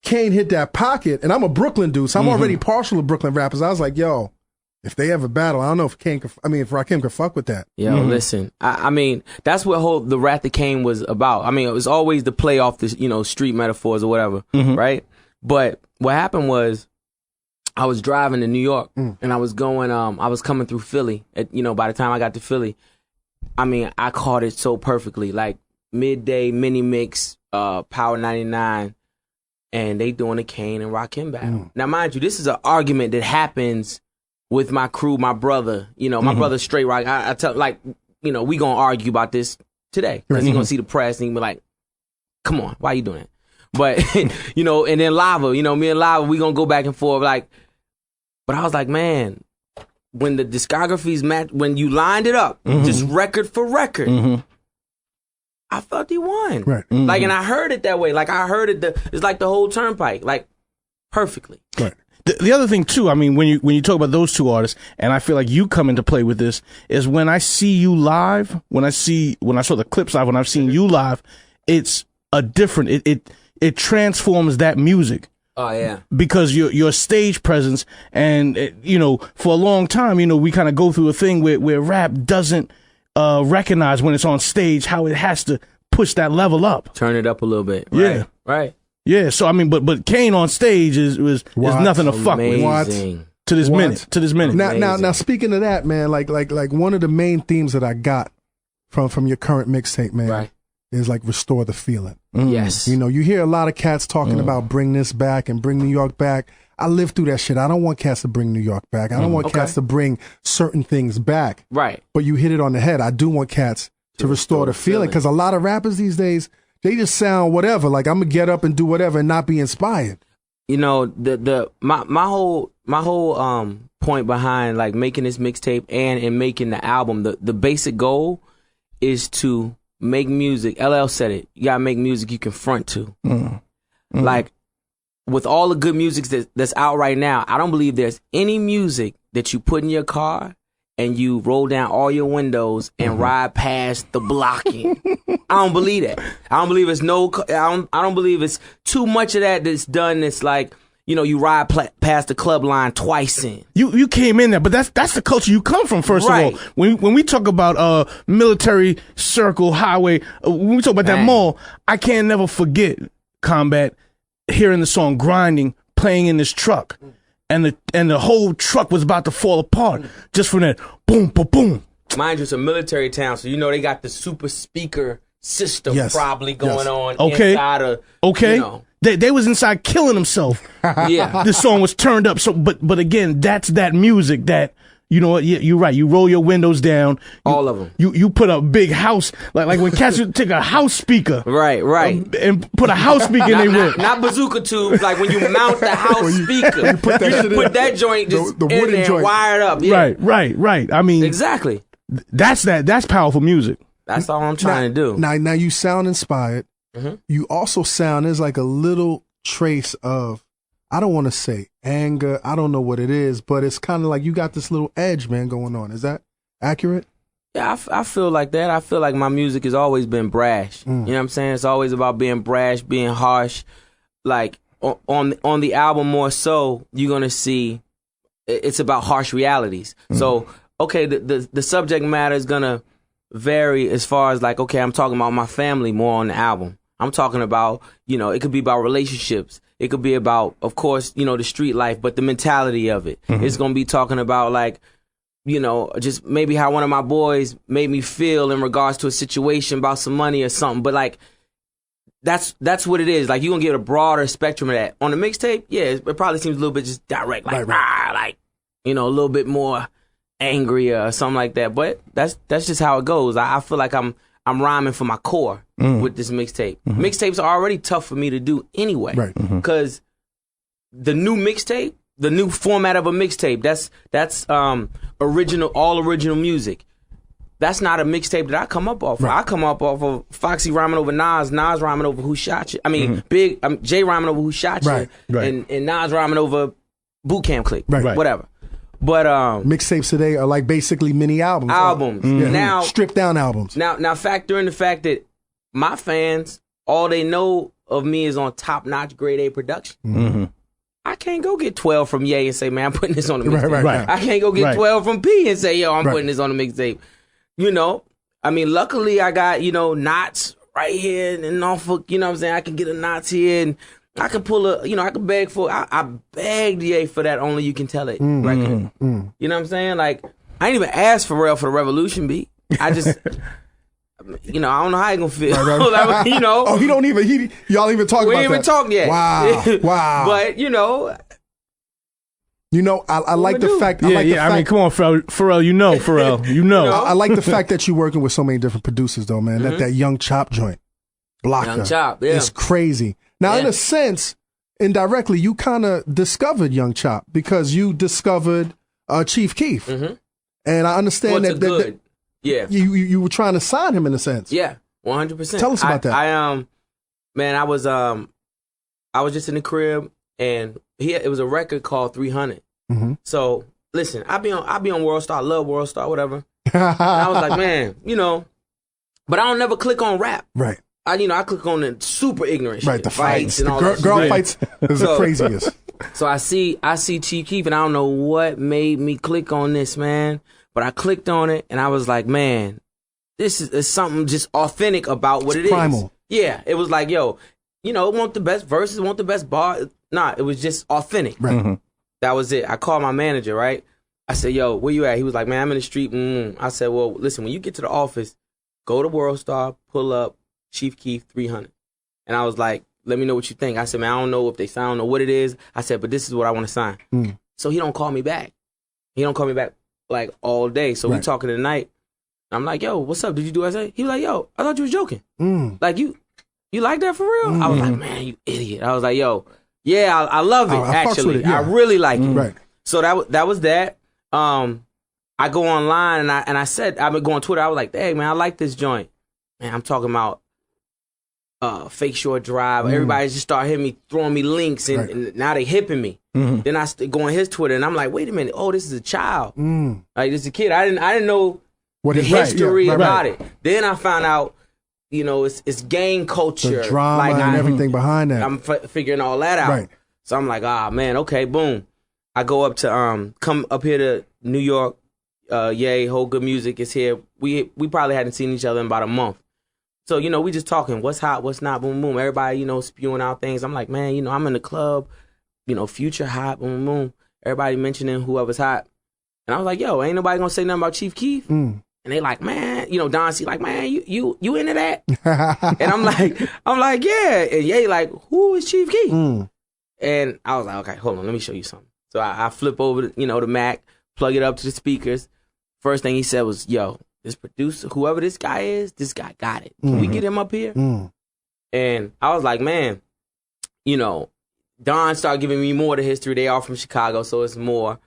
Kane hit that pocket, and I'm a Brooklyn dude, so I'm already partial to Brooklyn rappers, I was like, yo, if they ever battle, I don't know if if Rakim could fuck with that. Yo, listen, I mean, that's what the Wrath of Kane was about. I mean, it was always to play off the, street metaphors or whatever, right? But what happened was, I was driving to New York, and I was going, I was coming through Philly. By the time I got to Philly, I mean, I caught it so perfectly. Like, midday mini mix, Power 99, and they doing a Kane and Rakim battle. Now, mind you, this is an argument that happens with my crew, my brother. My brother's straight rock. I tell, we gonna argue about this today because he's gonna see the press and he be like, "Come on, why you doing it?" But and then Lava, me and Lava, we gonna go back and forth. But I was like, man, when the discographies match, when you lined it up, just record for record, I felt he won. Right. And I heard it that way. I heard it. It's like the whole Turnpike, perfectly. Right. The other thing too, I mean, when you talk about those two artists, and I feel like you come into play with this, is when I see you live, when I saw the Clipse live, when I've seen you live, it's a different, it transforms that music. Oh yeah. Because your stage presence, and for a long time, we kind of go through a thing where rap doesn't recognize when it's on stage how it has to push that level up. Turn it up a little bit. Right? Yeah. Right. Yeah, so I mean, but Kane on stage is nothing to fuck with. To this minute. Now, speaking of that, man, like one of the main themes that I got from your current mixtape, man, is restore the feeling. Yes. You hear a lot of cats talking about bring this back and bring New York back. I lived through that shit. I don't want cats to bring New York back. I don't want cats to bring certain things back. Right. But you hit it on the head. I do want cats to restore the feeling, because a lot of rappers these days, they just sound whatever. Like, I'm gonna get up and do whatever and not be inspired. My whole point behind making this mixtape and in making the album, the basic goal is to make music. LL said it. You gotta make music you can front to. With all the good music that's out right now, I don't believe there's any music that you put in your car and you roll down all your windows and ride past the blocking. I don't believe that. I don't believe it's I don't believe it's too much of that that's done. It's you ride past the club line twice in. You came in there, but that's the culture you come from. First of all, when we talk about military circle highway, when we talk about that mall, I can't never forget Combat hearing the song "Grinding" playing in this truck. And the whole truck was about to fall apart just from that boom, boom, boom. Mind you, it's a military town, so they got the super speaker system probably going on inside of. They was inside killing themselves. Yeah, this song was turned up. So, but again, that's that music that. You know what? You're right. You roll your windows down. All of them. You put a big house, like when cats take a house speaker. Right. And put a house speaker in their whip. Not bazooka tubes, like when you mount the house speaker. You put that joint just the in there joint. wired up. Yeah. Right. I mean. Exactly. That's powerful music. That's all I'm trying to do. Now you sound inspired. You also sound, there's a little trace of, I don't want to say anger. I don't know what it is, but it's kind of like you got this little edge, man, going on. Is that accurate? Yeah, I feel like that. I feel like my music has always been brash. You know what I'm saying? It's always about being brash, being harsh. Like on the album more so, you're going to see it's about harsh realities. So, okay, the subject matter is going to vary as far as okay, I'm talking about my family more on the album. I'm talking about, it could be about relationships. It could be about, of course, the street life, but the mentality of it. It's going to be talking about just maybe how one of my boys made me feel in regards to a situation about some money or something. But that's what it is. You're going to get a broader spectrum of that. On the mixtape, yeah, it probably seems a little bit just direct, a little bit more angry or something like that. But that's just how it goes. I feel like I'm rhyming for my core with this mixtape. Mixtapes are already tough for me to do anyway. Right. Because the new mixtape, the new format of a mixtape, that's all original music. That's not a mixtape that I come up off of. I come up off of Foxy rhyming over Nas rhyming over Who Shot You. I mean, Jay rhyming over Who Shot You. And Nas rhyming over Boot Camp Click. Whatever. But mixtapes today are basically mini albums. Now stripped down albums. Now factor in the fact that my fans, all they know of me is on top notch grade A production. I can't go get 12 from Ye and say, man, I'm putting this on the mixtape. Right. I can't go get 12 from P and say, yo, I'm putting this on the mixtape. You know, I mean, luckily I got, you know, knots right here in Norfolk. You know what I'm saying? I can get a knots here and I can pull a, you know, I can beg for, I begged Ye for that Only You Can Tell It record. You know what I'm saying? Like, I ain't even asked Pharrell for the Revolution beat. I just, you know, I don't know how he gonna feel. Like, you know. Oh, y'all even talk about that? We ain't even talked yet. Wow. But, you know. You know, I like the fact. I mean, come on, Pharrell. You know. I like the fact that you're working with so many different producers, though, man. That Young Chop joint, Blocker, Young Chop, yeah. It's crazy. Now, in a sense, indirectly, you kind of discovered Young Chop because you discovered Chief Keef, and I understand that you were trying to sign him in a sense. Yeah, 100%. Tell us about that. I was just in the crib and it was a record called 300. So listen, I be on World Star, love World Star, whatever. And I was like, man, you know, but I don't never click on rap. Right. I click on the super ignorant shit. Right, the fights and all the that girl shit. fights is the craziest. So I see Chief Keef and I don't know what made me click on this, man. But I clicked on it and I was like, man, this is something just authentic about what it primal. is. Yeah, it was like, yo, you know, want the best verses, want the best bar. Nah, it was just authentic. Right. That was it. I called my manager, right? I said, yo, where you at? He was like, man, I'm in the street. I said, well, listen, when you get to the office, go to World Star, pull up Chief Keef 300. And I was like, let me know what you think. I said, man, I don't know if they sound or what it is. I said, but this is what I want to sign. So he don't call me back. He don't call me back like all day. So we talking tonight. I'm like, yo, what's up? Did you do what I say? He was like, yo, I thought you was joking. Like, you like that for real? I was like, man, you idiot. I was like, yo, yeah, I love it, actually. I really like it. Right. So that was that. I go online and I said, I've been going on Twitter. I was like, hey, man, I like this joint. Man, I'm talking about Fake Short Drive. Everybody just started hitting me, throwing me links, and now they hipping me. Then I go on his Twitter, and I'm like, wait a minute. Oh, this is a child. Like, this is a kid. I didn't know the history about it. Then I found out, you know, it's gang culture. The drama like, and everything behind that. I'm figuring all that out. Right. So I'm like, man, okay, boom. I go up to come up here to New York. Yay, Whole Good Music is here. We probably hadn't seen each other in about a month. So, you know, we just talking, what's hot, what's not, boom, boom. Everybody, you know, spewing out things. I'm like, man, you know, I'm in the club, you know, Future hot, boom, boom. Everybody mentioning whoever's hot. And I was like, yo, ain't nobody gonna say nothing about Chief Keef? And they like, man, you know, Don C like, man, you into that? And I'm like, yeah. And Ye like, who is Chief Keef? And I was like, okay, hold on, let me show you something. So I flip over, the Mac, plug it up to the speakers. First thing he said was, yo, this producer, whoever this guy is, this guy got it. Can we get him up here? And I was like, man, you know, Don started giving me more of the history. They are from Chicago, so it's more.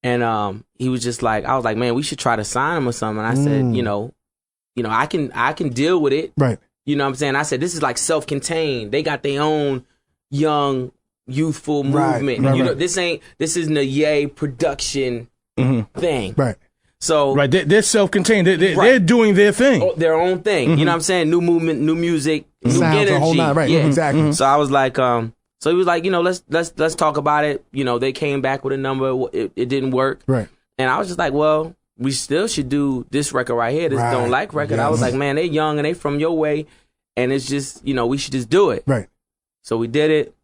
And he was just like, I was like, man, we should try to sign him or something. And I said, you know, I can deal with it. Right. You know what I'm saying? I said, this is like self-contained. They got their own young, youthful movement. Right. This isn't a Ye production thing. Right. So they're self-contained. They're doing their thing, their own thing. You know what I'm saying? New movement, new music, new sounds energy. A whole lot, right? Yeah. Exactly. So I was like, so he was like, you know, let's talk about it. You know, they came back with a number. It didn't work. Right. And I was just like, well, we still should do this record right here. This Don't Like record. I was like, man, they young and they from your way, and it's just, you know, we should just do it. Right. So we did it.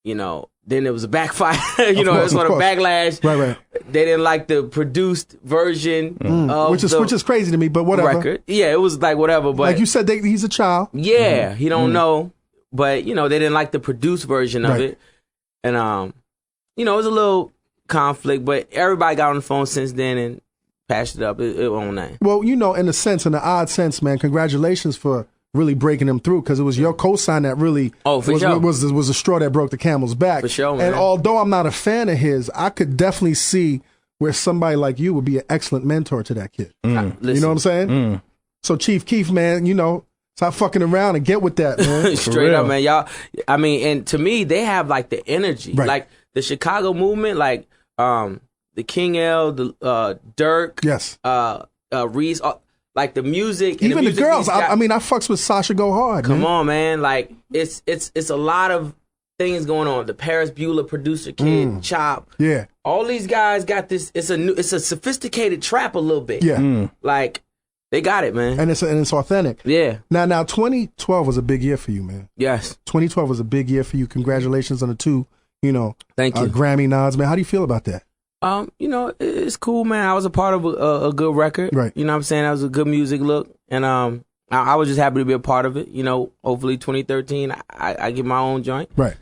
You know, then it was a backfire. It was sort of backlash. Right. They didn't like the produced version of which is crazy to me, but whatever. Record. Yeah, it was like whatever. But like you said, he's a child. Yeah, he don't know, but you know they didn't like the produced version of it, and you know it was a little conflict. But everybody got on the phone since then and patched it up. It won't name. Well, you know, in the odd sense, man, congratulations for really breaking them through, because it was your cosign that really was a straw that broke the camel's back. For sure, man. And although I'm not a fan of his, I could definitely see where somebody like you would be an excellent mentor to that kid. You know what I'm saying? So Chief Keef, man, you know, stop fucking around and get with that, man. Straight up, man. Y'all, I mean, and to me, they have like the energy. Right. Like the Chicago movement, like the King L, the Dirk, yes, Reese, like the music, even the girls. I mean, I fucks with Sasha Go Hard. Come on, man! Like it's a lot of things going on. The Paris Bueller producer kid, Chop. Yeah. All these guys got this. It's a sophisticated trap a little bit. Yeah. Like they got it, man. And it's authentic. Yeah. Now 2012 was a big year for you, man. Yes. 2012 was a big year for you. Congratulations on the 2, Thank you. Grammy nods, man. How do you feel about that? It's cool, man. I was a part of a good record. Right. You know what I'm saying? That was a good music look. And I was just happy to be a part of it. Hopefully 2013, I get my own joint. Right.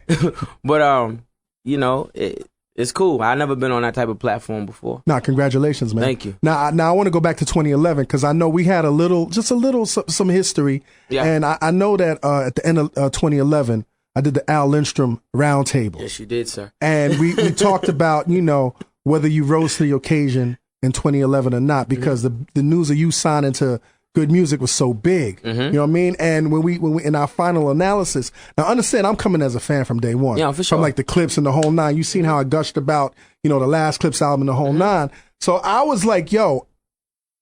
But, it's cool. I've never been on that type of platform before. Nah, congratulations, man. Thank you. Now I want to go back to 2011 because I know we had some history. Yeah. And I know that at the end of 2011, I did the Al Lindstrom roundtable. Yes, you did, sir. And we talked about, whether you rose to the occasion in 2011 or not, because the news of you signing to Good Music was so big. You know what I mean? And when we in our final analysis, now understand I'm coming as a fan from day one. Yeah, for sure. From like the Clipse and the whole nine. You seen how I gushed about, the last Clipse album and the whole nine. So I was like,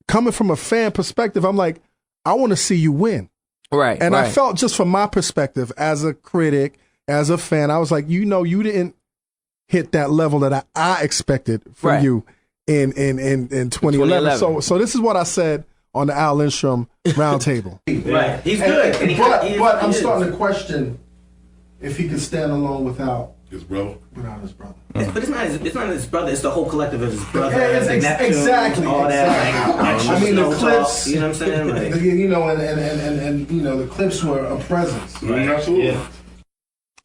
coming from a fan perspective, I'm like, I want to see you win. Right. And I felt just from my perspective as a critic, as a fan, I was like, you didn't hit that level that I expected from you in 2011. So this is what I said on the Al Lindstrom roundtable. Right. He's good. But I'm starting to question if he could stand alone without his brother. Without his brother. But it's not his brother. It's the whole collective of his brother. Yeah, like Neptunes, exactly. all that. I mean, the Clipse. You know what I'm saying? Like, and the Clipse were a presence. Right. Absolutely. Yeah.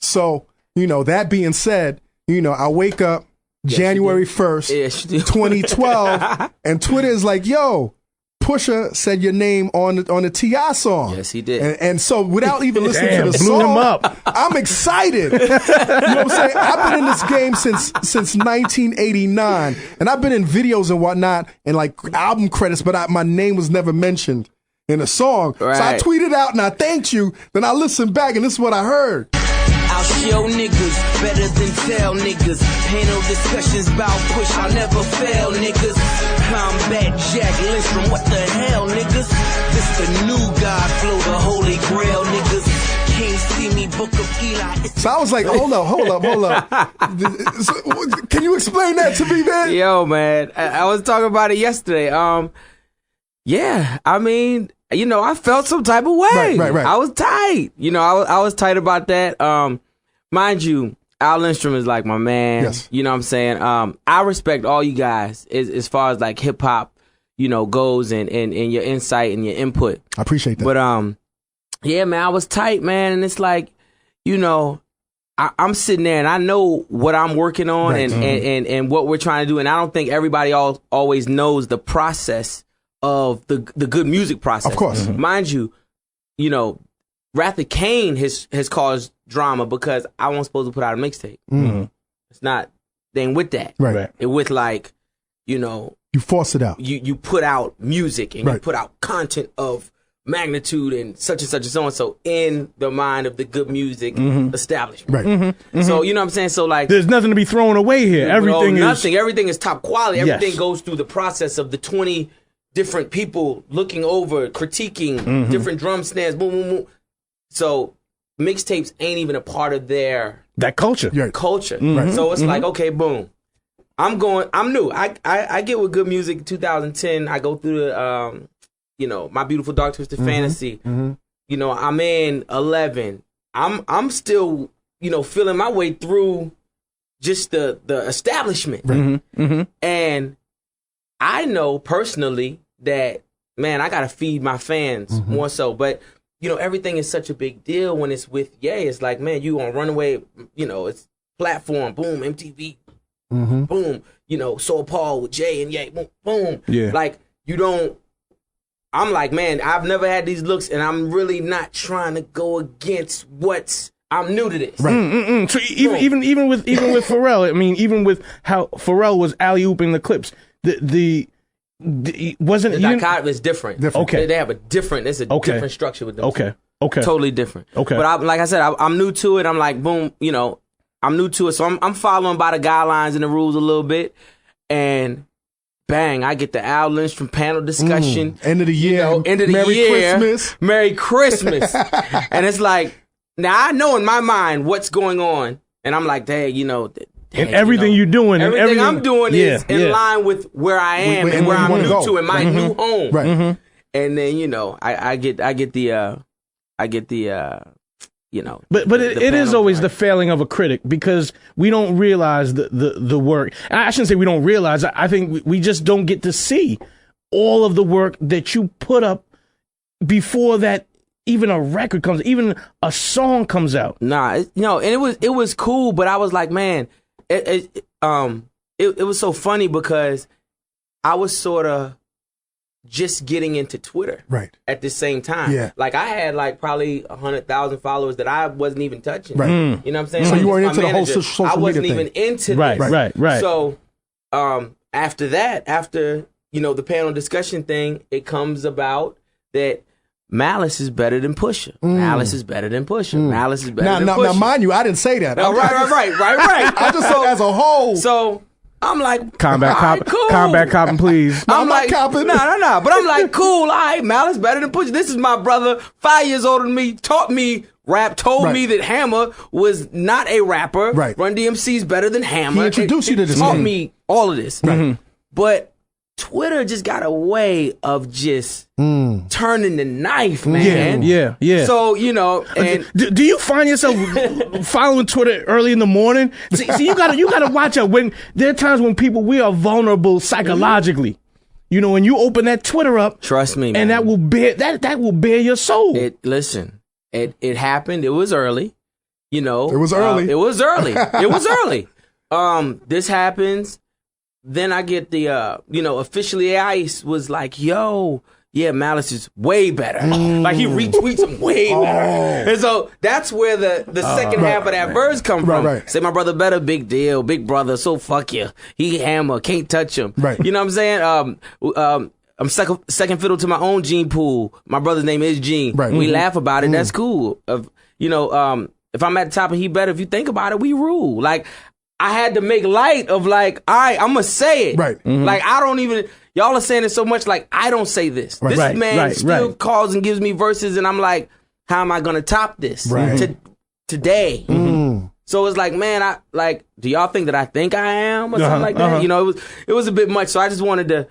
So that being said, I wake up January 1st, 2012, and Twitter is like, yo, Pusha said your name on the T.I. song. Yes, he did. And so without even listening to the blew song, him up. I'm excited. You know what I'm saying? I've been in this game since 1989, and I've been in videos and whatnot, and like album credits, but my name was never mentioned in a song. Right. So I tweeted out and I thanked you. Then I listened back, and this is what I heard. I'll show niggas better than tell niggas. Panel discussions about push, I'll never fail niggas. Combat Jack Lindstrom, what the hell niggas? This the new God flow, the holy grail niggas. Can't see me, book of Eli. So I was like, hold up. Can you explain that to me, man? Yo, man, I was talking about it yesterday. Yeah, I mean, I felt some type of way. Right. I was tight. I was tight about that. Mind you, Al Lindstrom is like my man. Yes. You know what I'm saying? I respect all you guys as far as like hip hop, goes and your insight and your input. I appreciate that. But yeah, man, I was tight, man, and it's like, I'm sitting there and I know what I'm working on and what we're trying to do, and I don't think everybody always knows the process of the good music process. Of course. Mind you, Wrath of Kane has caused drama because I wasn't supposed to put out a mixtape. Mm-hmm. It's not, they ain't with that. Right. It with like, you force it out. You put out music and you Right. put out content of magnitude and such and so and so in the mind of the good music establishment. Right. So, you know what I'm saying? So like, There's nothing to be thrown away here. Everything nothing. Everything is top quality. Yes. Everything goes through the process of the 20 different people looking over, critiquing different drum snares, boom, boom, boom. So mixtapes ain't even a part of their culture. Culture. So it's like, okay, boom. I'm new. I get with good music in 2010. I go through the My Beautiful Dark Twisted Fantasy. I'm in 11. I'm still, feeling my way through just the establishment. And I know personally that, man, I gotta feed my fans more so. But everything is such a big deal when it's with Ye. It's like, man, you on Runaway, it's platform, boom, MTV, boom, Soul Paul with Jay and Ye, boom, boom. Yeah. Like, I'm like, man, I've never had these looks, and I'm really not trying to go against I'm new to this. Right. So even with Pharrell, I mean, even with how Pharrell was alley-ooping the Clipse, the wasn't the dichotomy is different. Okay. They have a different. It's a different structure with them. Okay. Totally different. Okay. But like I said, I'm new to it. I'm like, boom, I'm new to it, so I'm following by the guidelines and the rules a little bit, and bang, I get the Al Lindstrom panel discussion. End of the year. End of the Merry year. Christmas. Merry Christmas. And it's like, Now I know in my mind what's going on, and I'm like, dang, and everything you're doing, everything I'm doing is in line with where I am and where I'm new to in my new home. Right. And then I get the But it is always the failing of a critic because we don't realize the work. I shouldn't say we don't realize. I think we just don't get to see all of the work that you put up before that even a record comes, even a song comes out. Nah, and it was cool, but I was like, man, it was so funny because I was sort of just getting into Twitter at the same time. Yeah. Like I had like probably 100,000 followers that I wasn't even touching. Right. You know what I'm saying? So like, you weren't into the whole manager, social I wasn't media even thing. into Right, this. right. So after that, after the panel discussion thing, it comes about that Malice is better than Pusha. Malice is better than Pusha. Malice is better than Pusha. Now, mind you, I didn't say that. Right. I just said as a whole. So I'm like, combat cool. Combat copping, please. I'm like, copping. No. But I'm like, cool. All right, Malice better than Pusha. This is my brother, 5 years older than me, taught me rap, told me that Hammer was not a rapper. Right. Run DMC's better than Hammer. He introduced you to this. Taught me all of this. Right. But Twitter just got a way of just turning the knife, man. Yeah. So, and do you find yourself following Twitter early in the morning? See, you gotta watch out when there are times when we are vulnerable psychologically. When you open that Twitter up, trust me, man. And that will bare your soul. Listen, it happened. It was early. It was early. It was early. This happens. Then I get the, officially Ice was like, yo, yeah, Malice is way better. Like he retweets him way better. And so that's where the second half of that verse come from. Right. Say my brother better, big deal, big brother, so fuck you. He Hammer, can't touch him. Right. You know what I'm saying? I'm second fiddle to my own gene pool. My brother's name is Gene. Right. We laugh about it. That's cool. If I'm at the top and he better, if you think about it, we rule. Like, I had to make light of like, all right, I'm going to say it. Right. Like, I don't even, y'all are saying it so much, like, I don't say this. This man still calls and gives me verses, and I'm like, how am I going to top this today? So it's like, man, do y'all think that I think I am or something like that? It was a bit much, so I just wanted to.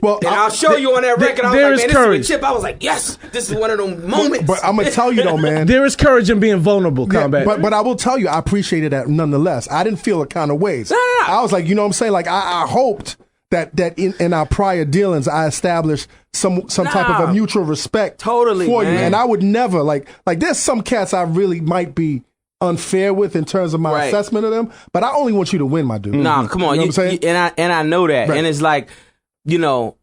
Well, and I'll show you on that record. I was like, man, this is a chip. I was like, yes, this is one of those moments. But I'm gonna tell you though, man, there is courage in being vulnerable. Combat. But I will tell you, I appreciated that nonetheless. I didn't feel a kind of ways. I was like, you know what I'm saying? Like I hoped that in our prior dealings, I established some type of a mutual respect for you, and I would never like there's some cats I really might be unfair with in terms of my assessment of them, but I only want you to win, my dude. Nah, come on, you know what I'm saying? And I know that, and it's like. You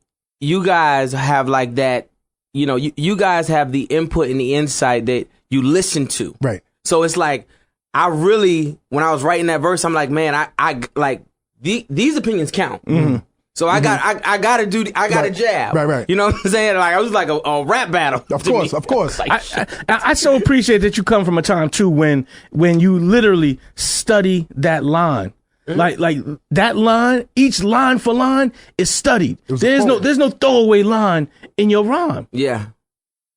guys have like that, you guys have the input and the insight that you listen to. Right. So it's like, I really, when I was writing that verse, I'm like, man, I like, these opinions count. So I got a jab. Right. You know what I'm saying? Like, I was like a rap battle. Of course. Like, I so appreciate that you come from a time too when you literally study that line. Like that line, each line for line is studied. There's no throwaway line in your rhyme. Yeah.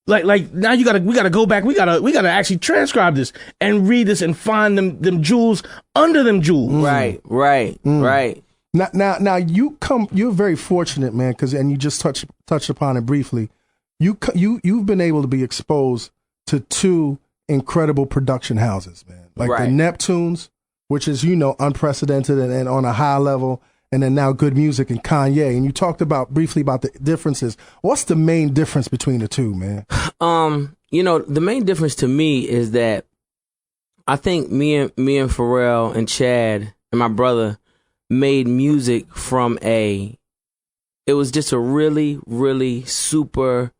Like now we gotta go back. We gotta actually transcribe this and read this and find them jewels under them jewels. Right. Now you're very fortunate, man, and you just touched upon it briefly. You've been able to be exposed to two incredible production houses, man. Like the Neptunes, which is, unprecedented and on a high level, and then now Good Music and Kanye. And you talked briefly about the differences. What's the main difference between the two, man? The main difference to me is that I think me and Pharrell and Chad and my brother made music from it was just a really, really super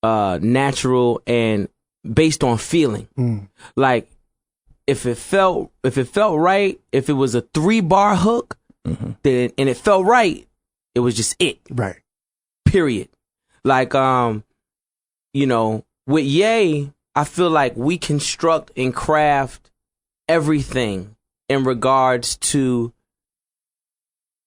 natural and based on feeling. Like, if it felt right, if it was a 3-bar hook, then and it felt right, it was just it. Right. Period. Like with Ye, I feel like we construct and craft everything in regards to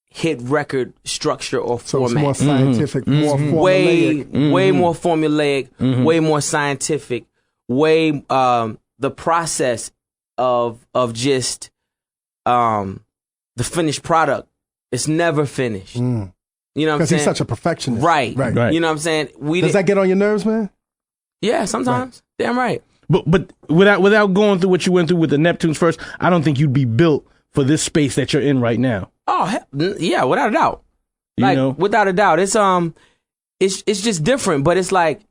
hit record structure or format. It's more scientific, more formulaic. Way more formulaic, way more scientific. way the process of just the finished product. It's never finished. You know what I'm saying? Because he's such a perfectionist. Right. Right. You know what I'm saying? Does that get on your nerves, man? Yeah, sometimes. Right. Damn right. But without going through what you went through with the Neptunes first, I don't think you'd be built for this space that you're in right now. Oh, yeah, without a doubt. Without a doubt. It's just different, but it's like,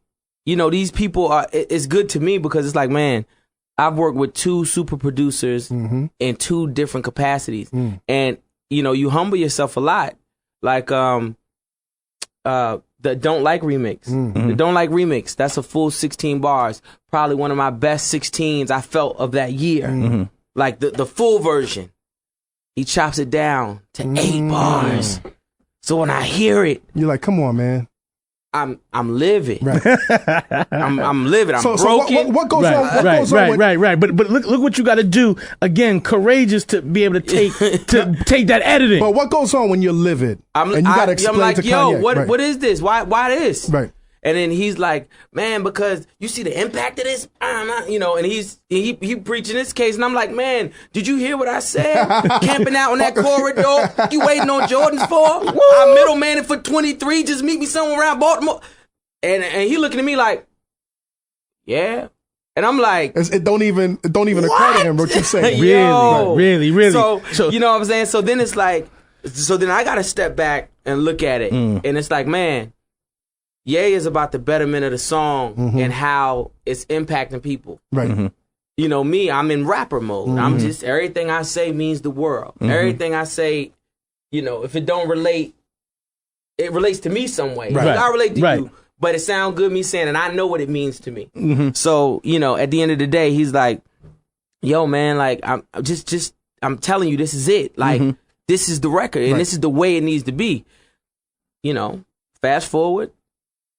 you know, these people are, it's good to me because it's like, man, I've worked with 2 super producers in 2 different capacities. And, you know, you humble yourself a lot. Like, the Don't Like remix. The Don't Like remix, that's a full 16 bars. Probably one of my best 16s I felt of that year. Like the full version. He chops it down to 8 bars. So when I hear it, you're like, come on, man. I'm livid. Right. I'm livid. I'm broken. So what goes on? What goes on? Right. But look what you got to do. Again, courageous to be able to take that editing. But what goes on when you're livid? And you got to explain I'm like, to yo, Kanye. what is this? Why this? Right. And then he's like, man, because you see the impact of this, you know, and he preaching this case, and I'm like, man, did you hear what I said? Camping out on that corridor, you waiting on Jordans for? I middleman for 23, just meet me somewhere around Baltimore. And he looking at me like, yeah. And I'm like, it don't even occur to him what you're saying. Really. So you know what I'm saying? So then it's like, then I got to step back and look at it, and it's like, man, Ye is about the betterment of the song and how it's impacting people. Right. You know, me, I'm in rapper mode. I'm just, everything I say means the world. Everything I say, you know, if it don't relate, it relates to me some way. Right. I relate to you, but it sounds good me saying, and I know what it means to me. So, you know, at the end of the day, he's like, yo, man, like, I'm telling you, this is it. Like, this is the record, and this is the way it needs to be. You know, fast forward.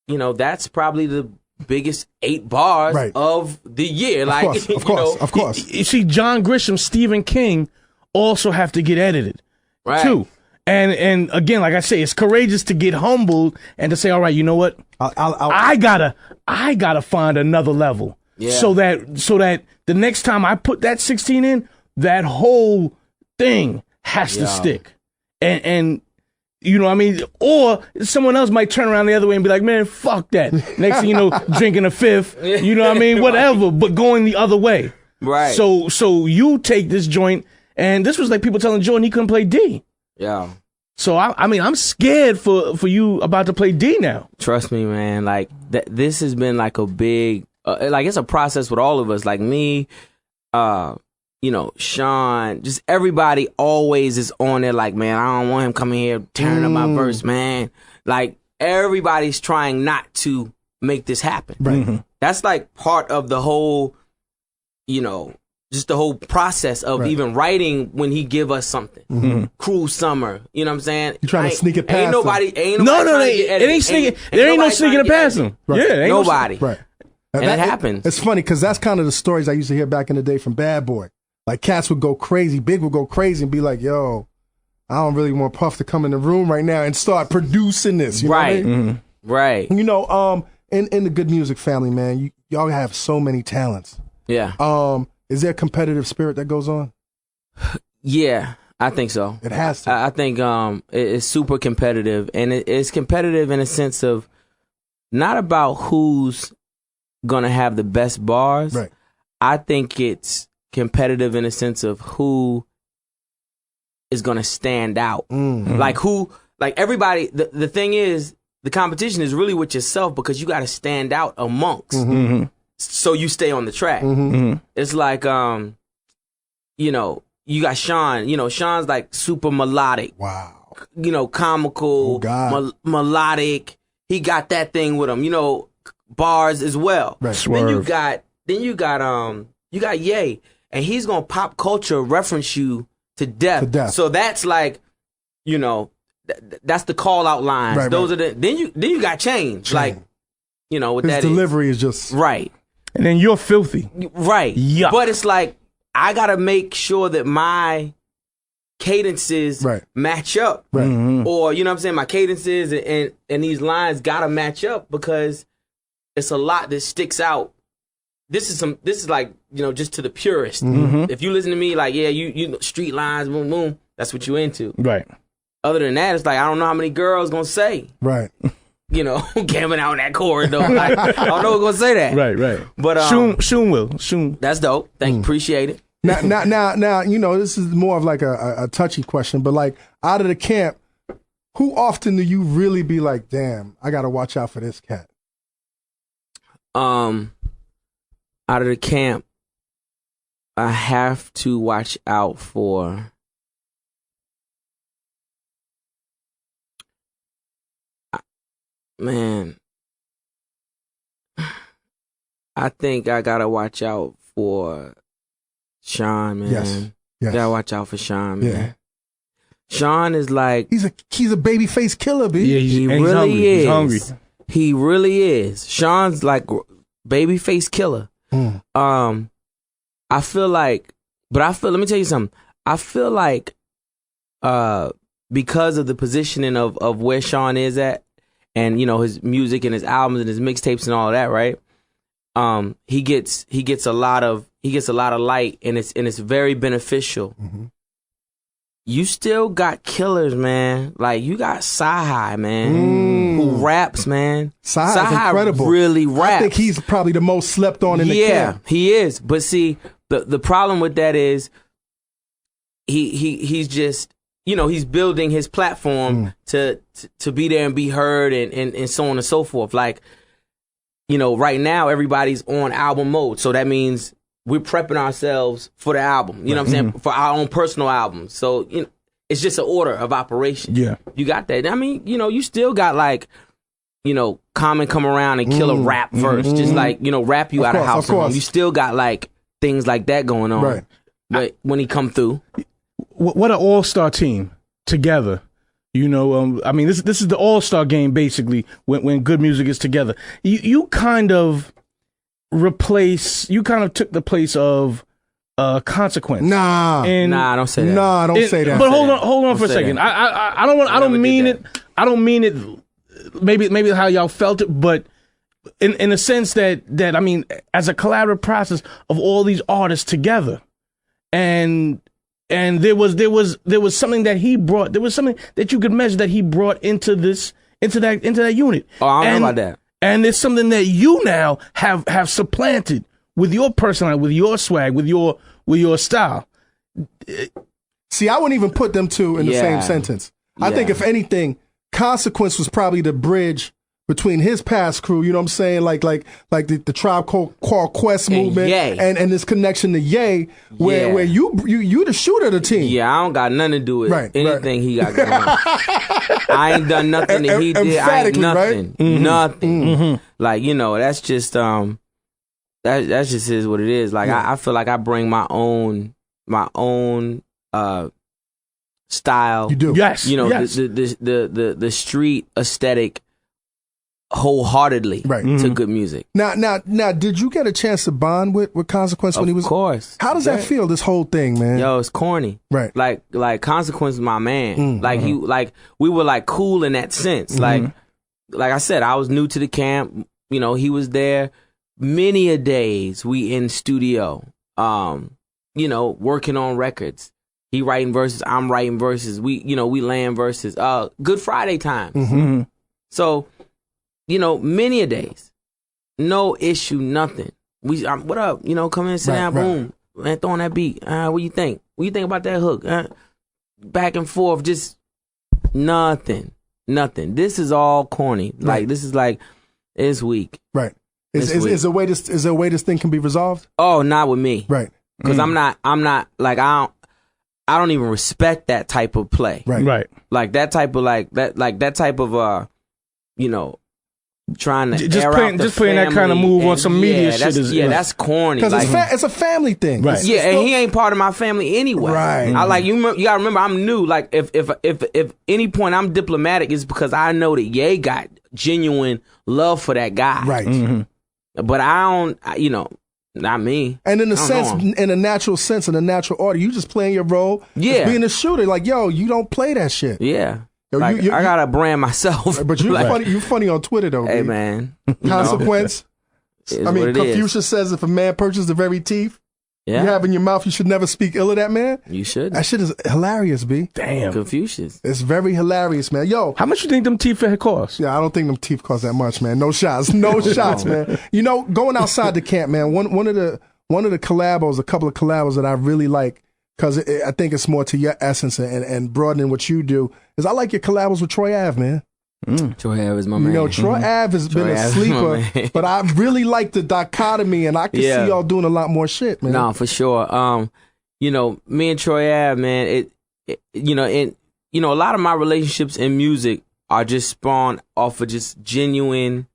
You know, that's probably the biggest 8 bars of the year. Of course. You see, John Grisham, Stephen King also have to get edited, too. And again, like I say, it's courageous to get humbled and to say, all right, you know what? I gotta find another level, so that the next time I put that 16 in, that whole thing has to stick, and. You know what I mean? Or someone else might turn around the other way and be like, man, fuck that. Next thing you know, drinking a fifth, you know what I mean? Whatever, but going the other way. Right. So you take this joint, and this was like people telling Jordan he couldn't play D. Yeah. So, I mean, I'm scared for you about to play D now. Trust me, man. Like, this has been like a big, like, it's a process with all of us. Like me, you know, Sean, just everybody always is on there like, man, I don't want him coming here tearing up my verse, man. Like, everybody's trying not to make this happen. Right. That's like part of the whole, you know, just the whole process of even writing when he give us something. Cruel Summer, you know what I'm saying? You trying to sneak it past ain't nobody No, it ain't sneaking. There ain't no sneaking it past him. Right. Yeah, ain't nobody. Right. And it happens. It's funny because that's kind of the stories I used to hear back in the day from Bad Boy. Like, cats would go crazy, Big would go crazy and be like, yo, I don't really want Puff to come in the room right now and start producing this. You know what I mean? Right. You know, in the Good Music family, man, y'all have so many talents. Yeah. Is there a competitive spirit that goes on? Yeah, I think so. It has to. I think it's super competitive, and it's competitive in a sense of not about who's gonna have the best bars. Right. I think it's competitive in a sense of who is gonna stand out. Like everybody. The thing is, the competition is really with yourself because you got to stand out amongst. So you stay on the track. It's like, you know, you got Sean. You know, Sean's like super melodic. Wow. You know, comical, melodic. He got that thing with him. You know, bars as well. Right. Then you got Ye, and he's gonna pop culture reference you to death. So that's like, you know, that's the call out lines. Right, Those are the. Then you got change. Like, you know, what his that delivery is just right. And then you're filthy. Right. Yuck. But it's like, I got to make sure that my cadences match up. Right. Or, you know what I'm saying? My cadences and these lines got to match up because it's a lot that sticks out this is like, you know, just to the purist. If you listen to me, like, yeah, you street lines, boom, boom, that's what you into. Right. Other than that, it's like, I don't know how many girls gonna say. Right. You know, camping out in that corridor. Like, I don't know who's gonna say that. Right. But Shun will. That's dope. Appreciate it. Now, you know, this is more of like a touchy question, but like out of the camp, who often do you really be like, damn, I gotta watch out for this cat? Out of the camp, I have to watch out for. Man, I think I gotta watch out for Sean, man. Yes. Gotta watch out for Sean, man. Yeah. Sean is like he's a baby face killer, B. Yeah, he really is. He's hungry. He really is. Sean's like baby face killer. I feel like, let me tell you something. I feel like, because of the positioning of where Sean is at, and you know his music and his albums and his mixtapes and all of that, right? He gets a lot of light, and it's very beneficial. You still got killers, man. Like you got Sci-Hi, man, who raps, man. Sci-Hi's incredible. Really raps. I think he's probably the most slept on in the camp. Yeah, he is. But see, the problem with that is he's just, you know, he's building his platform to be there and be heard and so on and so forth. Like, you know, right now everybody's on album mode, so that means we're prepping ourselves for the album. You know what I'm saying? For our own personal albums. So, you know, it's just an order of operation. Yeah, you got that. I mean, you know, you still got like, you know, Common come around and kill a rap verse, just like, you know, rap you out of house. You still got like things like that going on. Right. But when he come through, what an all-star team together. You know, I mean, this is the all-star game basically. When good music is together, you kind of took the place of Consequence. Nah, don't say that. Nah, don't say that. But hold on for a second. I don't mean it. I don't mean it. Maybe how y'all felt it, but in a sense that I mean, as a collaborative process of all these artists together, and there was something that he brought. There was something that you could measure that he brought into that unit. Oh, I don't know about that. And it's something that you now have supplanted with your personality, with your swag, with your style. See, I wouldn't even put them two in the same sentence. I think if anything, Consequence was probably the bridge between his past crew, you know what I'm saying? Like the Tribe Called Quest movement and this connection to Ye, where you the shooter of the team. Yeah, I don't got nothing to do with anything he got going on. I ain't done nothing that he did. I ain't nothing. Right? Nothing. Like, you know, that's just that just is what it is. Like I feel like I bring my own style. You do. Yes. You know, yes. the street aesthetic wholeheartedly to good music. Now, did you get a chance to bond with Consequence when he was? Of course. How does that feel? This whole thing, man. Yo, it's corny. Right. Like Consequence is my man. We were like cool in that sense. Like I said, I was new to the camp. You know, he was there. Many a days we in studio. You know, working on records. He writing verses. I'm writing verses. We laying verses. Good Friday times. So, you know, many a days, no issue, nothing. What up? You know, come in, sit down, boom, man, throwing that beat. What you think? What you think about that hook? Back and forth, just nothing. This is all corny. Like this is like it's weak. Right. Is there a way this thing can be resolved? Oh, not with me. Right. Because I'm not like I don't even respect that type of play. Right. Like that type of you know, trying to just playing that kind of move on some media shit that's corny. Because it's a family thing. Right. Yeah, and he ain't part of my family anyway. Right. I like you gotta remember I'm new. Like if any point I'm diplomatic is because I know that Ye got genuine love for that guy. Right. But I don't, you know, not me. And in a natural sense, in a natural order, you just playing your role. Yeah. Being a shooter, like, yo, you don't play that shit. Yeah. Yo, like, I gotta brand myself. But you funny on Twitter though. Hey B. man. Consequence. I mean, Confucius says if a man purchases the very teeth you have in your mouth, you should never speak ill of that man. You should. That shit is hilarious, B. Damn. Confucius. It's very hilarious, man. Yo. How much you think them teeth cost? Yeah, I don't think them teeth cost that much, man. No shots. No shots, man. You know, going outside the camp, man, one of the collabos, a couple of collabos that I really like, because I think it's more to your essence and broadening what you do, is I like your collabos with Troy Ave, man. Troy Ave is my man. You know, Troy Ave has been a sleeper, but I really like the dichotomy, and I can see y'all doing a lot more shit, man. No, for sure. You know, me and Troy Ave, man, a lot of my relationships in music are just spawned off of just genuine.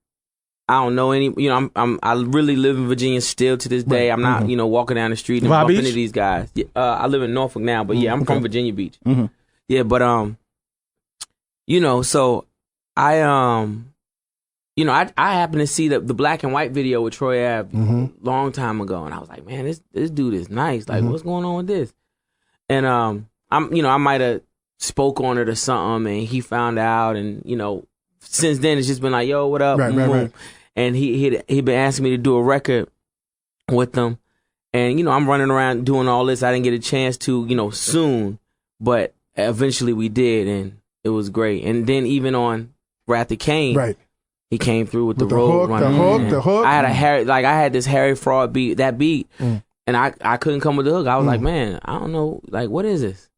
I don't know any. You know, I really live in Virginia still to this day. I'm not, walking down the street and bumping into these guys. I live in Norfolk now, but I'm from Virginia Beach. Mm-hmm. Yeah, but so I happened to see the black and white video with Troy Ave long time ago, and I was like, man, this dude is nice. Like, what's going on with this? And I might have spoke on it or something, and he found out, and since then it's just been like, yo, what up? Right. And he been asking me to do a record with them, and I'm running around doing all this. I didn't get a chance to, soon, but eventually we did, and it was great. And then even on Wrath of Kane, right, he came through with the Road Runner. The hook. I had this Harry Fraud beat, and I couldn't come with the hook. I was like, man, I don't know, like, what is this?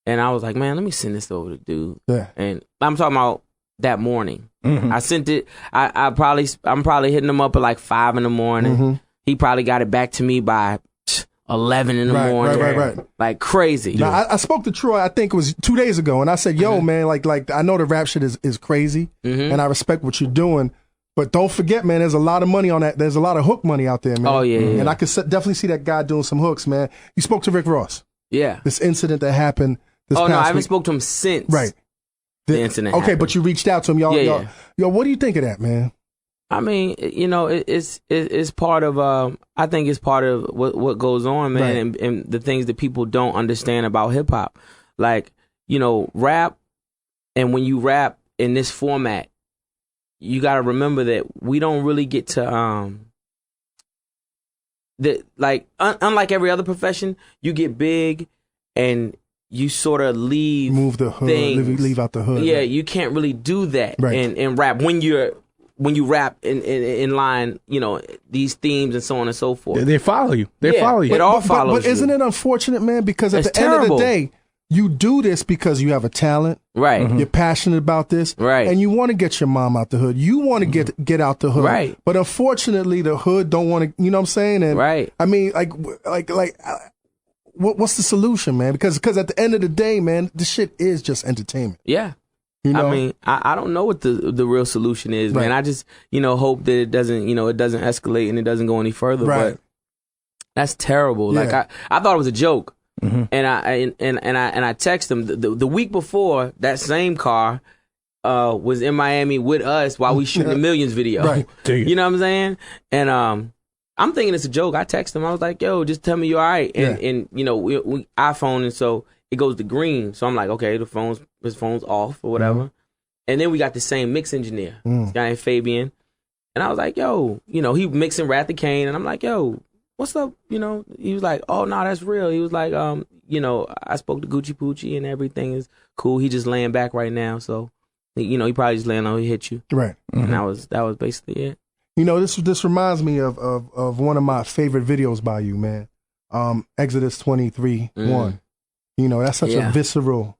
And I was like, man, let me send this over to dude. Yeah. And I'm talking about that morning. Mm-hmm. I sent it. I'm probably hitting him up at like 5 a.m. He probably got it back to me by 11 in the morning. Right. Like crazy. Now, I spoke to Troy, I think it was 2 days ago, and I said, yo, man, like I know the rap shit is crazy, and I respect what you're doing, but don't forget, man, there's a lot of money on that. There's a lot of hook money out there, man. Oh, yeah. And I could definitely see that guy doing some hooks, man. You spoke to Rick Ross. Yeah. This incident that happened this past no, I week. haven't spoke to him since. Right. The incident Okay, happened. but you reached out to him. Yo, what do you think of that, man? I mean, it's part of. I think it's part of what goes on, man, right. and the things that people don't understand about hip hop, like rap, and when you rap in this format, you got to remember that we don't really get to unlike every other profession, you get big and you sort of move the hood, things. leave out the hood. Yeah, right. You can't really do that right. in rap when you rap in line, these themes and so on and so forth. They follow you. Follow you. It all follows but isn't it unfortunate, man? Because at the end of the day, you do this because you have a talent. Right. You're passionate about this. Right. And you want to get your mom out the hood. You want to get out the hood. Right. But unfortunately, the hood don't want to, you know what I'm saying? And right. I mean, what's the solution, man? Because at the end of the day, man, this shit is just entertainment. Yeah. You know? I mean, I don't know what the real solution is, man. I just, hope that it doesn't escalate and it doesn't go any further. Right. But that's terrible. Yeah. Like I thought it was a joke. Mm-hmm. And I texted him the week before. That same car was in Miami with us while we shooting the Millions video. Right. You know what I'm saying? And I'm thinking it's a joke. I texted him. I was like, "Yo, just tell me you're all right." And we iPhone, and so it goes to green. So I'm like, "Okay, his phone's off or whatever." Mm-hmm. And then we got the same mix engineer, this guy named Fabian, and I was like, "Yo, he mixing Wrath of Kane," and I'm like, "Yo, what's up?" He was like, "Oh no, that's real." He was like, I spoke to Gucci Poochie and everything is cool. He just laying back right now, so he probably just laying on. He hit you, right? Mm-hmm. And that was basically it. This reminds me of one of my favorite videos by you, man. Exodus 23:1. That's such a visceral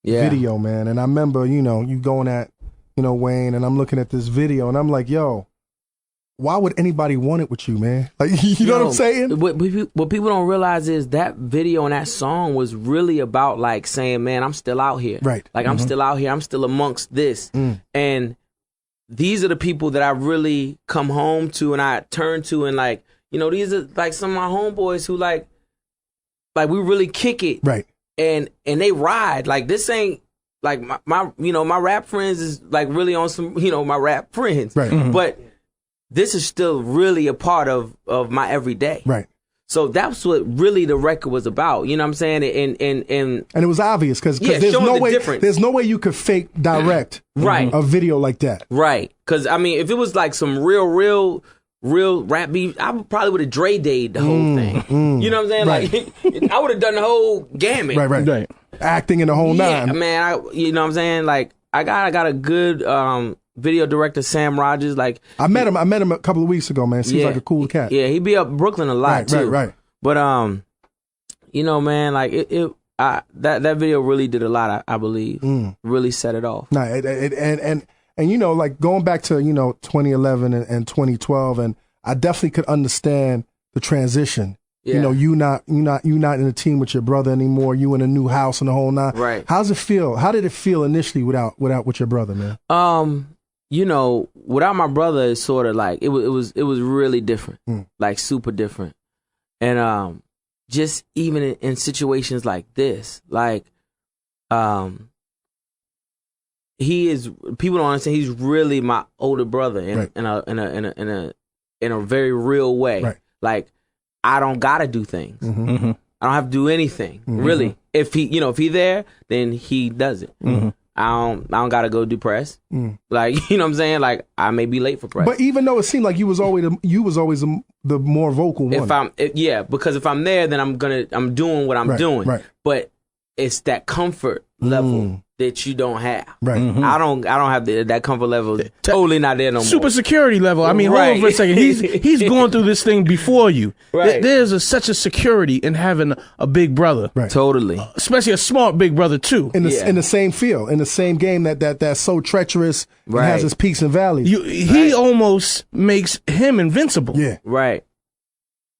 video, man. And I remember, you going at, Wayne, and I'm looking at this video, and I'm like, yo, why would anybody want it with you, man? Like, you know what I'm saying? What people don't realize is that video and that song was really about like saying, man, I'm still out here. Right. Like, I'm still out here. I'm still amongst this. And these are the people that I really come home to and I turn to, and like, these are like some of my homeboys who like we really kick it. Right. And they ride. Like, this ain't like my my rap friends is like really on some, my rap friends. Right. Mm-hmm. But this is still really a part of my everyday. Right. So that's what really the record was about. You know what I'm saying? And it was obvious because there's no way you could fake direct right. a video like that. Right. Because I mean, if it was like some real real rap beef, I probably would have Dre Day'd the whole thing. You know what I'm saying? Like, I would have done the whole gamut. Right. Acting in the whole nine. Man, you know what I'm saying? Like, I got a good video director, Sam Rogers. Like, I met him a couple of weeks ago, man. Seems like a cool cat. Yeah, he be up Brooklyn a lot too. Right. But you know, man, like that video really did a lot. I believe really set it off. Nah, and you know, like going back to 2011 and 2012, and I definitely could understand the transition. Yeah. You know, you not in a team with your brother anymore. You in a new house and the whole nine. Right. How's it feel? How did it feel initially without with your brother, man? You know, without my brother, it's sort of like it was really different, like super different, and just even in situations like this, like he is. People don't understand. He's really my older brother in a very real way. Right. Like, I don't gotta do things. Mm-hmm. I don't have to do anything really. If he there, then he does it. I don't gotta go do press. Like, you know what I'm saying? Like, I may be late for press. But even though it seemed like you was always the more vocal one. Because if I'm there, then I'm doing what I'm doing. Right. But it's that comfort level that you don't have. Right. I don't have that comfort level. Totally not there no more. Super security level. I mean, hold on for a second. He's going through this thing before you. Right. There's such a security in having a big brother. Right. Totally. Especially a smart big brother too. In the same field, in the same game that's so treacherous and has its peaks and valleys. He almost makes him invincible. Yeah. Right.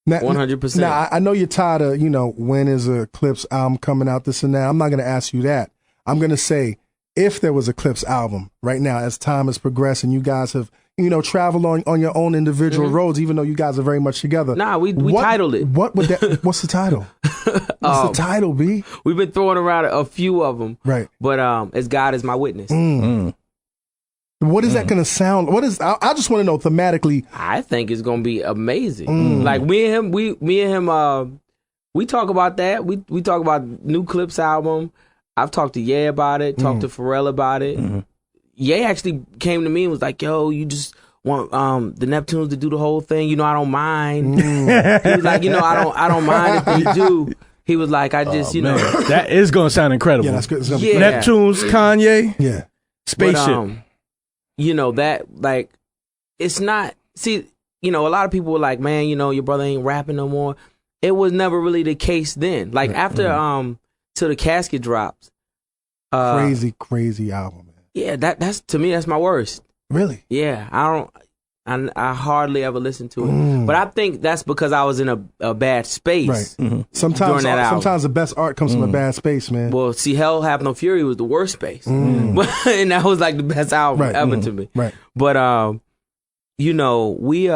100%. Now, I know you're tired of, when is a Clipse album coming out, this and that. I'm not going to ask you that. I'm going to say, if there was a Clipse album right now, as time has progressed and you guys have, traveled on your own individual roads, even though you guys are very much together. Nah, we titled it. What would that? What's the title? What's the title, B? We've been throwing around a few of them. Right. But as God is my witness. What is that going to sound? I just want to know thematically. I think it's going to be amazing. Like me and him, we talk about that. We talk about new Clipse album. I've talked to Ye about it, talked to Pharrell about it. Ye actually came to me and was like, yo, you just want the Neptunes to do the whole thing. I don't mind. He was like, I don't mind if they do. He was like, I just, That is going to sound incredible. Yeah, that's good. Neptunes, Kanye. Yeah. Spaceship. That, like, it's not, see, a lot of people were like, man, your brother ain't rapping no more. It was never really the case then. Like, after, Till the Casket drops. Crazy album, man. Yeah, that's, to me, that's my worst. Really? Yeah, I hardly ever listen to it. But I think that's because I was in a bad space. Right. Sometimes the best art comes from a bad space, man. Well, see, Hell Have No Fury was the worst space. And that was like the best album ever to me. Right. But we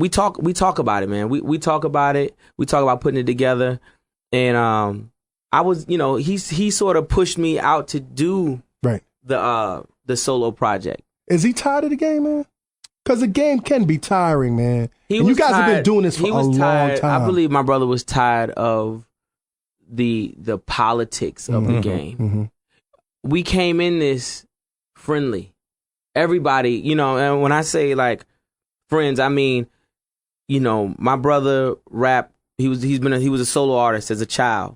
talk about it, man. We talk about it. We talk about putting it together. And I was, he sort of pushed me out to do the solo project. Is he tired of the game, man? Because the game can be tiring, man. You guys have been doing this for a long time. I believe my brother was tired of the politics of the game. We came in this friendly. Everybody, and when I say like friends, I mean, my brother rapped. He was a solo artist as a child.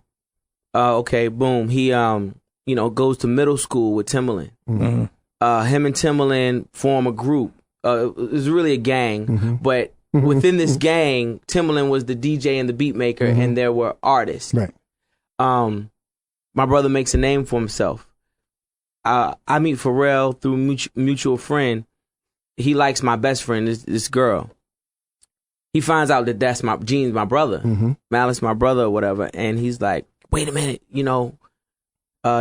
Okay, boom. He goes to middle school with Timbaland. Him and Timbaland form a group. It was really a gang, but within this gang, Timbaland was the DJ and the beat maker, and there were artists. Right. My brother makes a name for himself. I meet Pharrell through mutual friend. He likes my best friend, this girl. He finds out that that's Gene's my brother, Malice my brother or whatever, and he's like, wait a minute,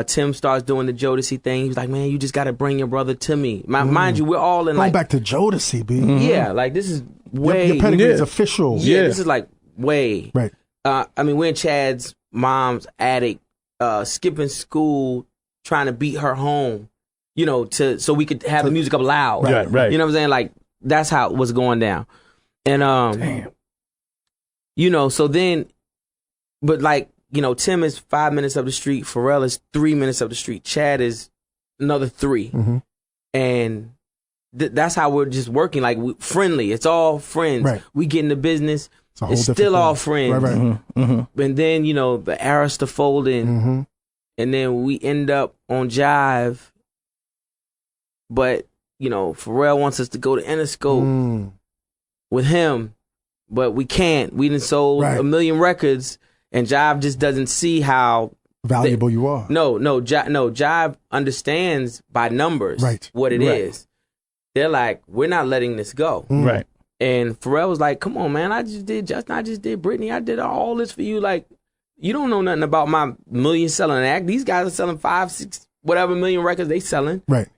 Tim starts doing the Jodeci thing. He's like, man, you just got to bring your brother to me. Mind you, we're all in going back to Jodeci, B. Yeah, like this is way. Your pedigree is official. Yeah, this is like way. Right. We're in Chad's mom's attic, skipping school, trying to beat her home, so we could have the music up loud. Right. You know what I'm saying? Like, that's how it was going down. And, so then, but like, Tim is 5 minutes up the street. Pharrell is 3 minutes up the street. Chad is another 3. And that's how we're just working, like friendly. It's all friends. Right. We get in the business. It's It's still all friends. Right. Mm-hmm. And then, you know, the Arista folding, and then we end up on Jive. But, you know, Pharrell wants us to go to Interscope with him, but we can't. We done sold 1 million records, and Jive just doesn't see how valuable you are. No, Jive understands by numbers what it is. They're like, we're not letting this go. Right. And Pharrell was like, come on, man, I just did Britney. I did all this for you. Like, you don't know nothing about my million selling act. These guys are selling 5, 6, whatever million records they selling. Right.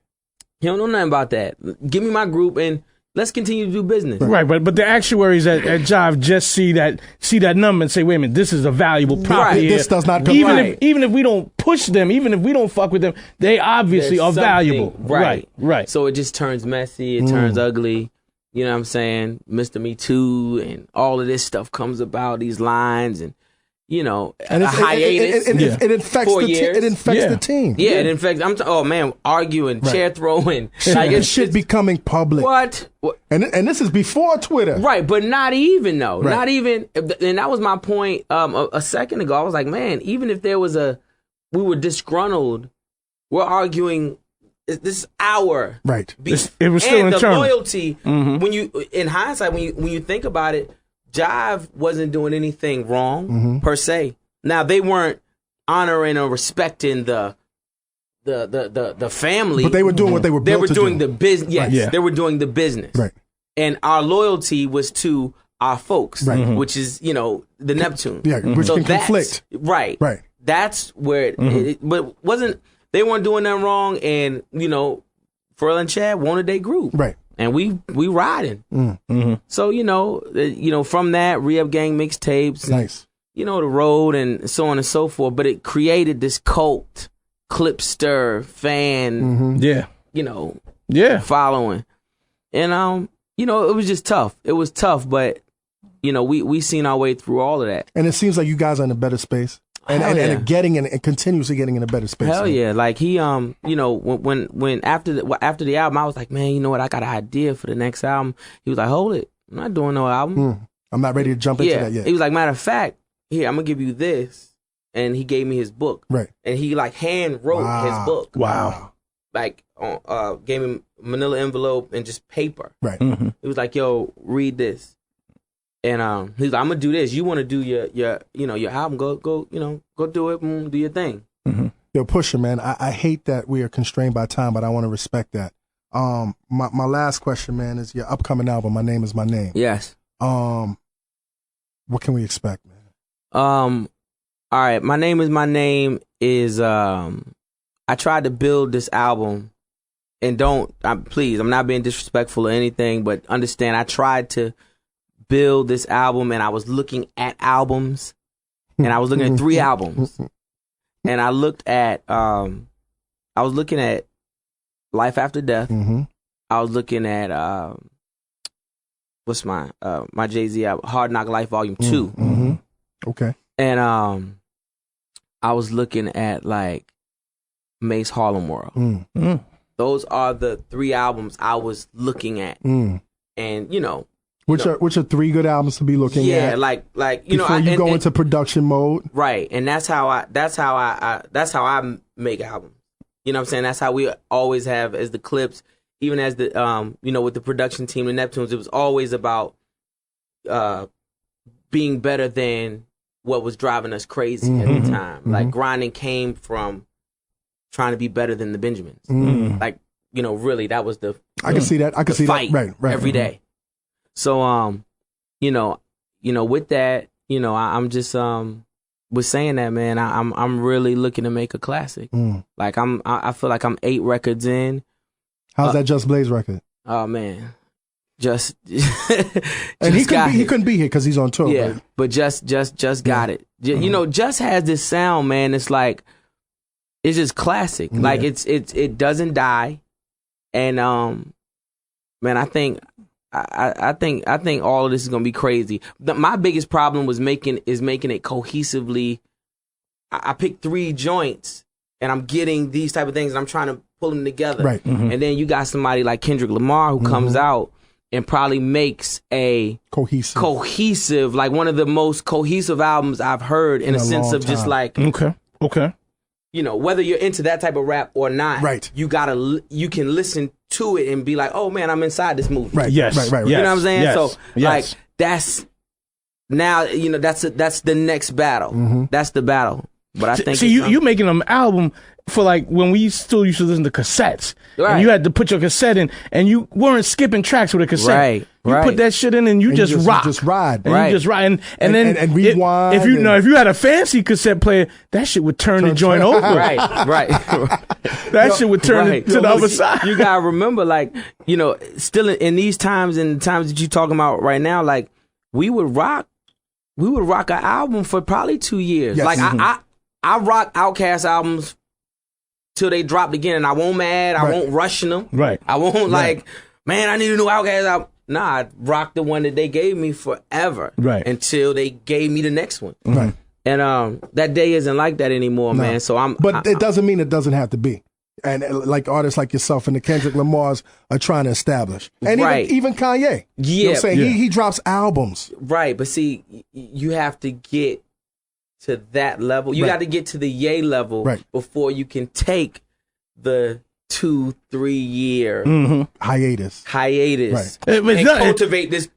You don't know nothing about that. Give me my group and let's continue to do business. Right, but the actuaries at Jive just see that number and say, wait a minute, this is a valuable property. This does not come even if we don't push them, even if we don't fuck with them, they obviously are valuable. Right. So it just turns messy, it turns ugly. You know what I'm saying? Mr. Me Too and all of this stuff comes about, these lines and, you know, and a hiatus. It infects 4 the years. it infects the team. Yeah, it infects. Oh man, arguing, chair throwing, like shit becoming public. What? And this is before Twitter, right? But not even though, not even. And that was my point. A second ago, I was like, man, even if there was we were disgruntled, we're arguing. This is our beef. It was still and the internal. loyalty. When you, in hindsight, when you think about it, Jive wasn't doing anything wrong per se. Now they weren't honoring or respecting the family, but they were doing what they were. They were doing do. the business. Yes, Yeah. they were doing the business. Right. And our loyalty was to our folks, which is, you know, the Neptunes. Yeah, which can conflict. Right. That's where but they weren't doing nothing wrong, and you know, Pharrell and Chad wanted their group, right? And we riding. So you know, from that Re-Up Gang mixtapes, nice. You know, the road and so on and so forth. But it created this cult, Clipster fan, you know, following, and you know, it was just tough. It was tough, but you know, we seen our way through all of that. And it seems like you guys are in a better space. And and continuously getting in a better space. Hell yeah! Like he, you know, when after the album, I was like, man, you know what? I got an idea for the next album. He was like, hold it, I'm not doing no album. I'm not ready to jump into that yet. He was like, matter of fact, here, I'm gonna give you this, and he gave me his book. Right. And he like hand wrote his book. Wow. Like, gave him manila envelope and just paper. Right. He was like, yo, read this. And he's like, I'm gonna do this. You want to do your you know, your album? Go you know, go do it. Do your thing. Yo, Pusha, man, I hate that we are constrained by time, but I want to respect that. My last question, man, is your upcoming album. My Name Is My Name. Yes. What can we expect, man? All right. My Name Is My Name is I tried to build this album, and please, I'm not being disrespectful or anything, but understand I tried to build this album, and I was looking at albums, and I was looking at 3 albums, and I looked at I was looking at Life After Death. I was looking at what's my Jay-Z album, Hard Knock Life Volume 2. Okay. And I was looking at like Mace Harlem World. Those are the 3 albums I was looking at, and you know. Which are 3 good albums to be looking at? Yeah, like you know, before you go into production mode, right? And that's how I make albums. You know what I'm saying? That's how we always have as the Clipse, even as the you know, with the production team, the Neptunes. It was always about being better than what was driving us crazy at the time. Like grinding came from trying to be better than the Benjamins. Like, you know, really, that was the I can see that. I can see fight that. Right. Every day. So, you know, with that, you know, I'm just, with saying that, man, I'm really looking to make a classic. Like I feel like I'm 8 records in. How's that Just Blaze record? Oh man, just and he couldn't be here because he's on tour. Yeah, but just got it. You know, Just has this sound, man. It's like it's just classic. Like it doesn't die, and man, I think all of this is gonna be crazy. My biggest problem was making it cohesively. I picked 3 joints, and I'm getting these type of things, and I'm trying to pull them together. Right. And then you got somebody like Kendrick Lamar who comes out and probably makes a cohesive, like one of the most cohesive albums I've heard in a sense of just like, okay. You know, whether you're into that type of rap or not, right? You can listen to it and be like, oh man, I'm inside this movie. Right. Yes. Right. You know what I'm saying? Yes. So Yes. like that's now, you know, that's the next battle. That's the battle. But I think you making an album for like when we still used to listen to cassettes, and you had to put your cassette in, and you weren't skipping tracks with a cassette. Right. You put that shit in, and you just rock, you just ride, and you just ride, and then rewind. If you had a fancy cassette player, that shit would turn the joint over. Right. That shit would turn it to the other side. You gotta remember, like, you know, still in these times and the times that you're talking about right now, like we would rock an album for probably 2 years. Yes. Like I rock Outkast albums till they dropped again, and I won't mad. I won't rushing them. Right. I won't like, man, I need a new Outkast album. Nah, I rocked the one that they gave me forever. Right. Until they gave me the next one. Right. And that day isn't like that anymore, man. So But it doesn't mean it doesn't have to be. And like artists like yourself and the Kendrick Lamars are trying to establish. And even Kanye. Yeah. You know what I'm saying? He drops albums. Right. But see, you have to get to that level. You got to get to the Ye level before you can take the 2-3 year hiatus. Right. And cultivate this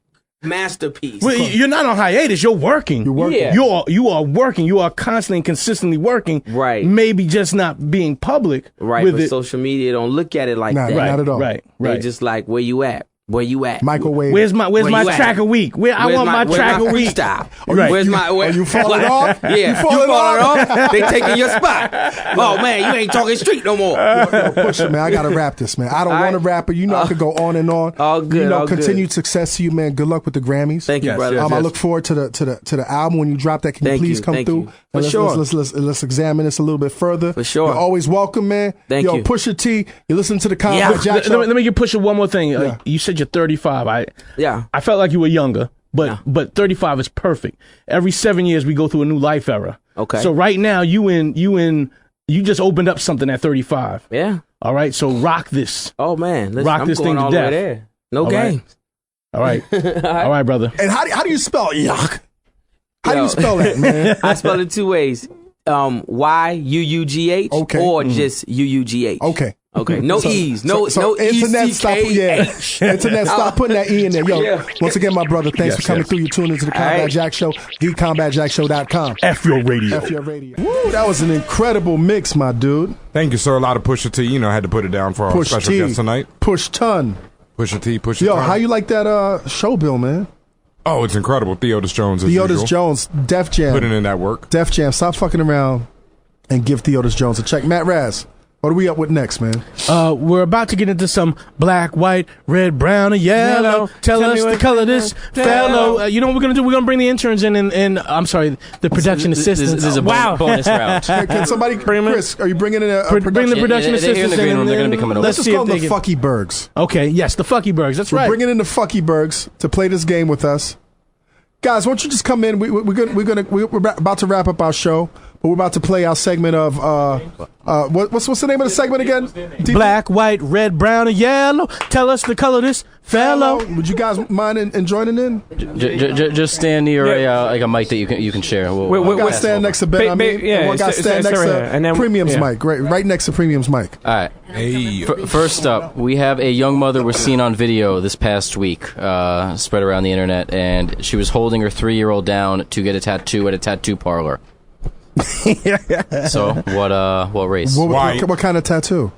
masterpiece. Well, you're not on hiatus. You're working. You're working. Yeah. You are working. You are constantly and consistently working. Right. Maybe just not being public. Right. With but it. social media don't look at it like that. Not at all. Right. They just like, where you at? Where you at? Microwave. Where's my track a week? I want my track a week. Freestyle. Right. Where's my? you falling off? Yeah, you falling off? They taking your spot. Oh man, you ain't talking street no more. Push it, man. I gotta wrap this, man. I don't want to rap it. You know, I could go on and on. All good. You know, all continued good. success to you, man. Good luck with the Grammys. Thank you, brother. I look forward to the album when you drop that. Can you please come through? For sure. Let's examine this a little bit further. For sure. You're always welcome, man. Thank you. Pusha T. You listen to the Combat Jack Show. Let me get Pusha one more thing. You said you're 35. I felt like you were younger, but 35 is perfect. Every 7 years we go through a new life era. Okay. So right now you just opened up something at 35. Yeah. All right. So rock this. Oh man, listen, rock this thing to death. There. No all games. Right. All right. All right, brother. And how do you spell yuck? How do you spell that, man? I spell it 2 ways. YUUGH or just UUGH. Okay. No E's. No internet stop. ECKH. Internet stop putting that E in there. Yo, once again, my brother, thanks for coming through. You tuned into the Combat Jack Show, thecombatjackshow.com. F your radio. F your radio. Woo, that was an incredible mix, my dude. Thank you, sir. A lot of Pusha T. You know, I had to put it down for our special guest tonight. Push ton. Pusha T. Pusha Yo, ton. how you like that show bill, man? Oh, it's incredible. Theodis Jones as usual. Jones, Def Jam. Putting in that work. Def Jam. Stop fucking around and give Theodis Jones a check. Matt Raz, what are we up with next, man? We're about to get into some black, white, red, brown, and yellow. Tell us the color of this fellow. You know what we're going to do? We're going to bring the interns in and I'm sorry, the production assistants. This is a bonus round. Can somebody, Chris, are you bringing in a production? Bring the production assistants they're here in the green room. They're going to be coming over. Let's just call them the Fucky Bergs. Okay, yes, the Fucky Bergs. That's right. We're bringing in the Fucky Bergs to play this game with us. Guys, why don't you just come in? We're about to wrap up our show, but we're about to play our segment of what's the name of the segment again? Black, white, red, brown, and yellow. Tell us the color of this fellow. Would you guys mind in joining in? Just stand near a mic that you can share. One guy stand next to Ben. One guy stand next to Premium's mic. Right next to Premium's mic. All right. Hey. First up, we have a young mother was seen on video this past week, spread around the internet, and she was holding her 3-year-old down to get a tattoo at a tattoo parlor. So what race? What kind of tattoo?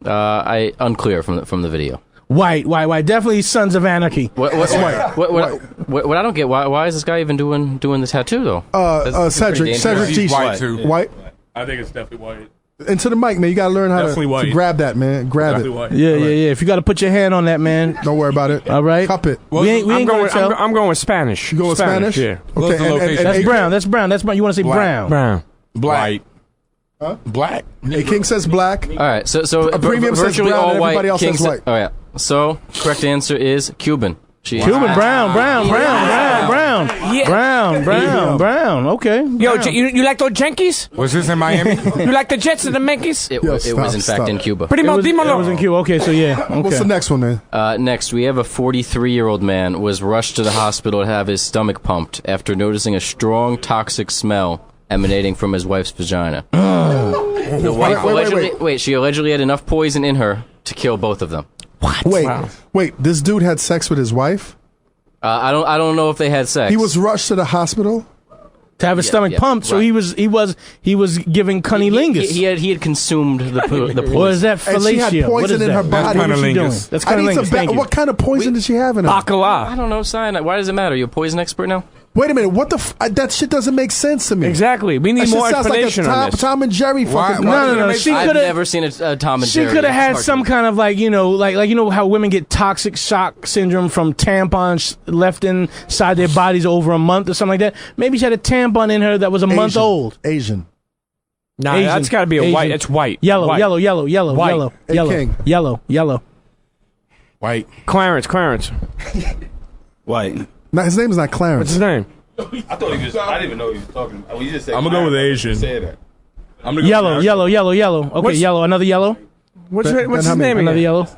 I unclear from the video. White. Definitely Sons of Anarchy. What I don't get, why is this guy even doing this tattoo though? Cedric G. White too. White. I think it's definitely white. Into the mic, man. You gotta learn how to grab that, man. Grab definitely it. White. Yeah. If you gotta put your hand on that, man. Don't worry about it. All right. Cup it. I'm going with Spanish. You going with Spanish? Yeah. Okay. That's brown. That's brown. You want to say brown? Brown. Black. Huh? Black. A King says black. All right. So a Premium says virtually brown. all white. Everybody else says white. Oh yeah. So correct answer is Cuban. Cuban, brown. Brown. Brown. Okay. Yo, you like those Yankees? Was this in Miami? You like the Jets and the Yankees? It was in fact in Cuba. Pretty much. It was in Cuba. Okay, so yeah. Okay. What's the next one, man? Next, we have a 43-year-old man was rushed to the hospital to have his stomach pumped after noticing a strong toxic smell emanating from his wife's vagina. The wife she allegedly had enough poison in her to kill both of them. What? Wait, this dude had sex with his wife? I don't know if they had sex. He was rushed to the hospital to have his stomach pumped, so he was giving cunnilingus. He had consumed the poison. Or is that fellatio? And she had poison in her body. What is she doing? That's cunnilingus. What kind of poison did she have in her? Bacala. I don't know, cyanide. Why does it matter? Are you a poison expert now? Wait a minute. What the? That shit doesn't make sense to me. Exactly. We need more explanation on this. Tom and Jerry fucking. No. I've never seen a Tom and Jerry. She could have had some kind of like how women get toxic shock syndrome from tampons left inside their bodies over a month or something like that. Maybe she had a tampon in her that was a month old. Asian. Nah, that's got to be a white. It's white. Yellow. White. Yellow. White. Clarence. White. No, his name is not Clarence. What's his name? I thought he just. I didn't even know he was talking. Oh, you just said. I'm gonna go with Asian. Say that. I'm gonna go Yellow. Okay, yellow. Another yellow. What's his name? Another again? yellow.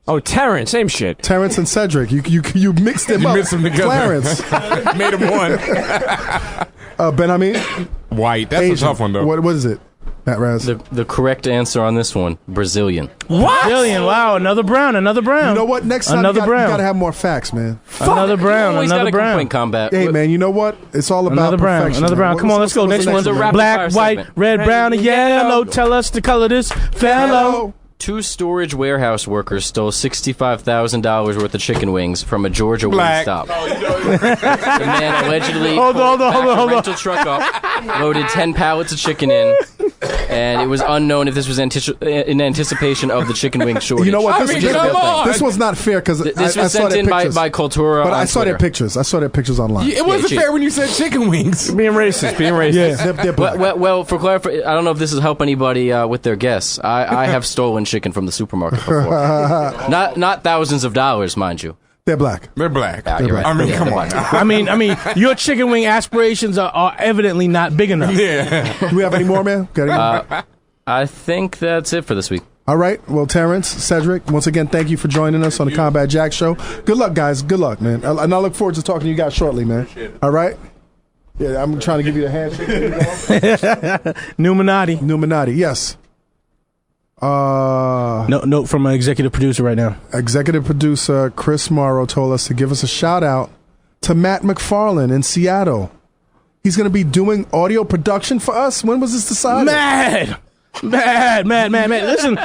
Oh, Terrence. Same shit. Terrence and Cedric. You mixed them up. Mixed them together. Clarence. Made him one. Benjamin. White. That's Asian. a tough one though. What is it? Matt Raz. The correct answer on this one, Brazilian. What? Brazilian. Wow, another brown. You know what? Next time you gotta have more facts, man. Another brown. Another brown. Combat. Hey, man, you know what? It's all about Another brown. perfection. Another brown. Come on, let's go. Next one. Black, white, segment. red, brown, and yellow. Tell us the color of this fellow. 2 storage warehouse workers stole $65,000 worth of chicken wings from a Georgia wing stop. The man allegedly pulled a rental truck up, loaded 10 pallets of chicken in, and it was unknown if this was in anticipation of the chicken wing shortage. You know what? This was not fair because this was sent in by Cultura. But I saw their pictures. I saw their pictures online. It wasn't fair when you said chicken wings. Being racist. Yeah, they're black. Well, for clarification, I don't know if this will help anybody with their guess. I have stolen chicken from the supermarket before. not thousands of dollars, mind you. They're black. They're black. You're right. I mean, come on. I mean, your chicken wing aspirations are evidently not big enough. Yeah. Do we have any more, man? I think that's it for this week. All right. Well, Terrence, Cedric, once again, thank you for joining us on the Combat Jack Show. Good luck, guys. Good luck, man. And I look forward to talking to you guys shortly, man. All right? Yeah, I'm trying to give you the handshake. Numinati, yes. Note from an executive producer right now. Executive producer Chris Morrow told us to give us a shout out to Matt McFarlane in Seattle. He's going to be doing audio production for us. When was this decided? Mad. Listen,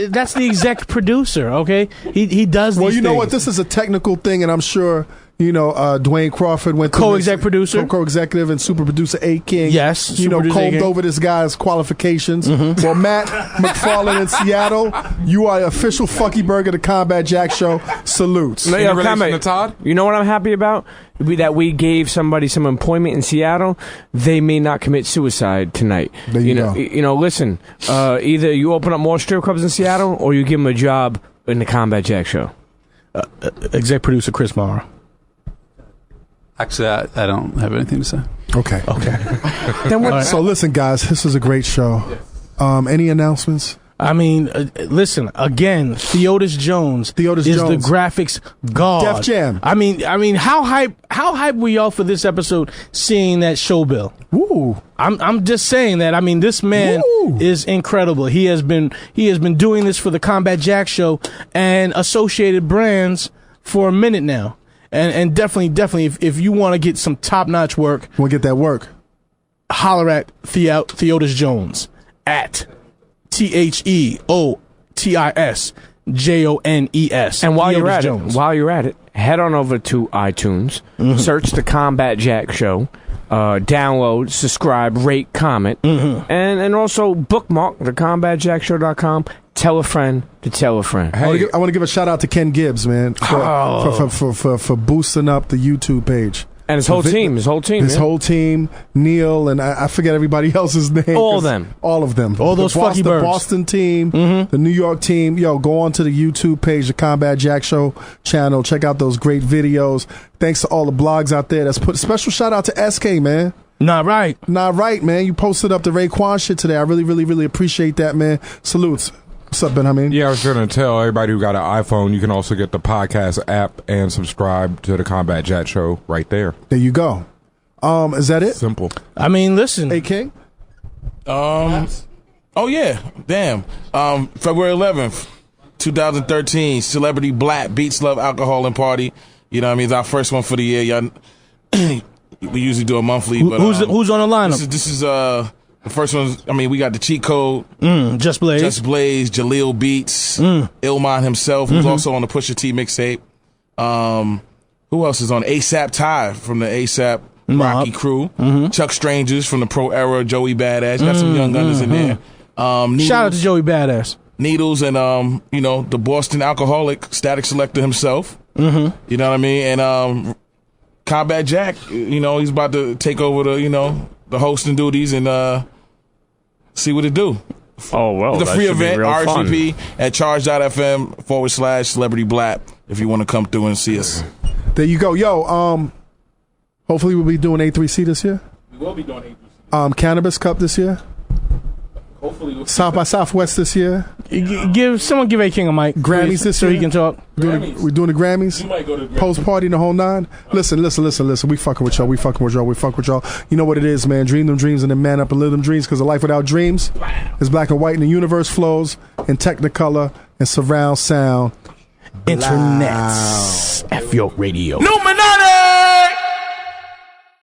that's the exec producer, okay? He does these Well, you know things. what? This is a technical thing, and I'm sure, Dwayne Crawford went to co-exec producer, co-executive, and super producer A King. Yes, combed over this guy's qualifications. Mm-hmm. Well, Matt McFarlane in Seattle, you are official Fucky Burger, the Combat Jack Show. Salutes. In relation to Todd? You know what I'm happy about? That we gave somebody some employment in Seattle. They may not commit suicide tonight. There you go. Listen. Either you open up more strip clubs in Seattle, or you give them a job in the Combat Jack Show. Exec producer Chris Morrow. Actually, I don't have anything to say. Okay. Then what? So listen, guys, this is a great show. Any announcements? I mean, listen again. Theodis Jones is the graphics god. Def Jam. I mean, how hype were y'all for this episode? Seeing that show bill. Woo. I'm just saying that. I mean, this man is incredible. He has been doing this for the Combat Jack Show and associated brands for a minute now. And definitely, if you want to get some top-notch work, we'll get that work. Holler at Theodis Jones at TheotisJones. And while you're at it, head on over to iTunes, search the Combat Jack Show, download, subscribe, rate, comment, and also bookmark thecombatjackshow.com. Tell a friend to tell a friend. Hey. I want to give a shout out to Ken Gibbs, man, for boosting up the YouTube page. And his whole team. His whole team. Neil, and I forget everybody else's name. All of them. All of them. All those fucky birds. The Boston team, the New York team. Yo, go on to the YouTube page, the Combat Jack Show channel. Check out those great videos. Thanks to all the blogs out there. That's put special shout out to SK, man. Not right, man. You posted up the Raekwon shit today. I really, really, really appreciate that, man. Salutes. What's up, Ben? Yeah, I was going to tell everybody who got an iPhone, you can also get the podcast app and subscribe to the Combat Jack Show right there. There you go. Is that it? Simple. I mean, listen. Hey, King? Oh, yeah. Damn. February 11th, 2013, Celebrity Black Beats Love Alcohol and Party. You know what I mean? It's our first one for the year. Y'all, we usually do a monthly. But who's on the lineup? This is the first one. I mean, we got the Cheat Code, Just Blaze, Jaleel Beats, Illmind himself, who's also on the Pusha T mixtape. Who else is on? ASAP Ty from the ASAP Rocky crew. Chuck Strangers from the Pro Era, Joey Badass. Got some young gunners in there. Needles, shout out to Joey Badass. Needles and the Boston alcoholic Static Selector himself. You know what I mean? And Combat Jack, he's about to take over the hosting duties and see what it do. Oh, well. It's a free event, RSVP at charge.fm/Celebrity Black if you want to come through and see us. There you go. Yo, hopefully we'll be doing A3C this year. We will be doing A3C. Cannabis Cup this year. Hopefully. South by Southwest this year. Someone give A King a mic. Grammys please, this so year. he can talk. We're doing the Grammys. You might go to the Grammys. Post party and the whole nine. Listen. We fucking with y'all. We fuck with y'all. You know what it is, man. Dream them dreams and then man up and live them dreams, because a life without dreams is black and white, and the universe flows in Technicolor and surround sound. Internet. F your radio. Illuminati!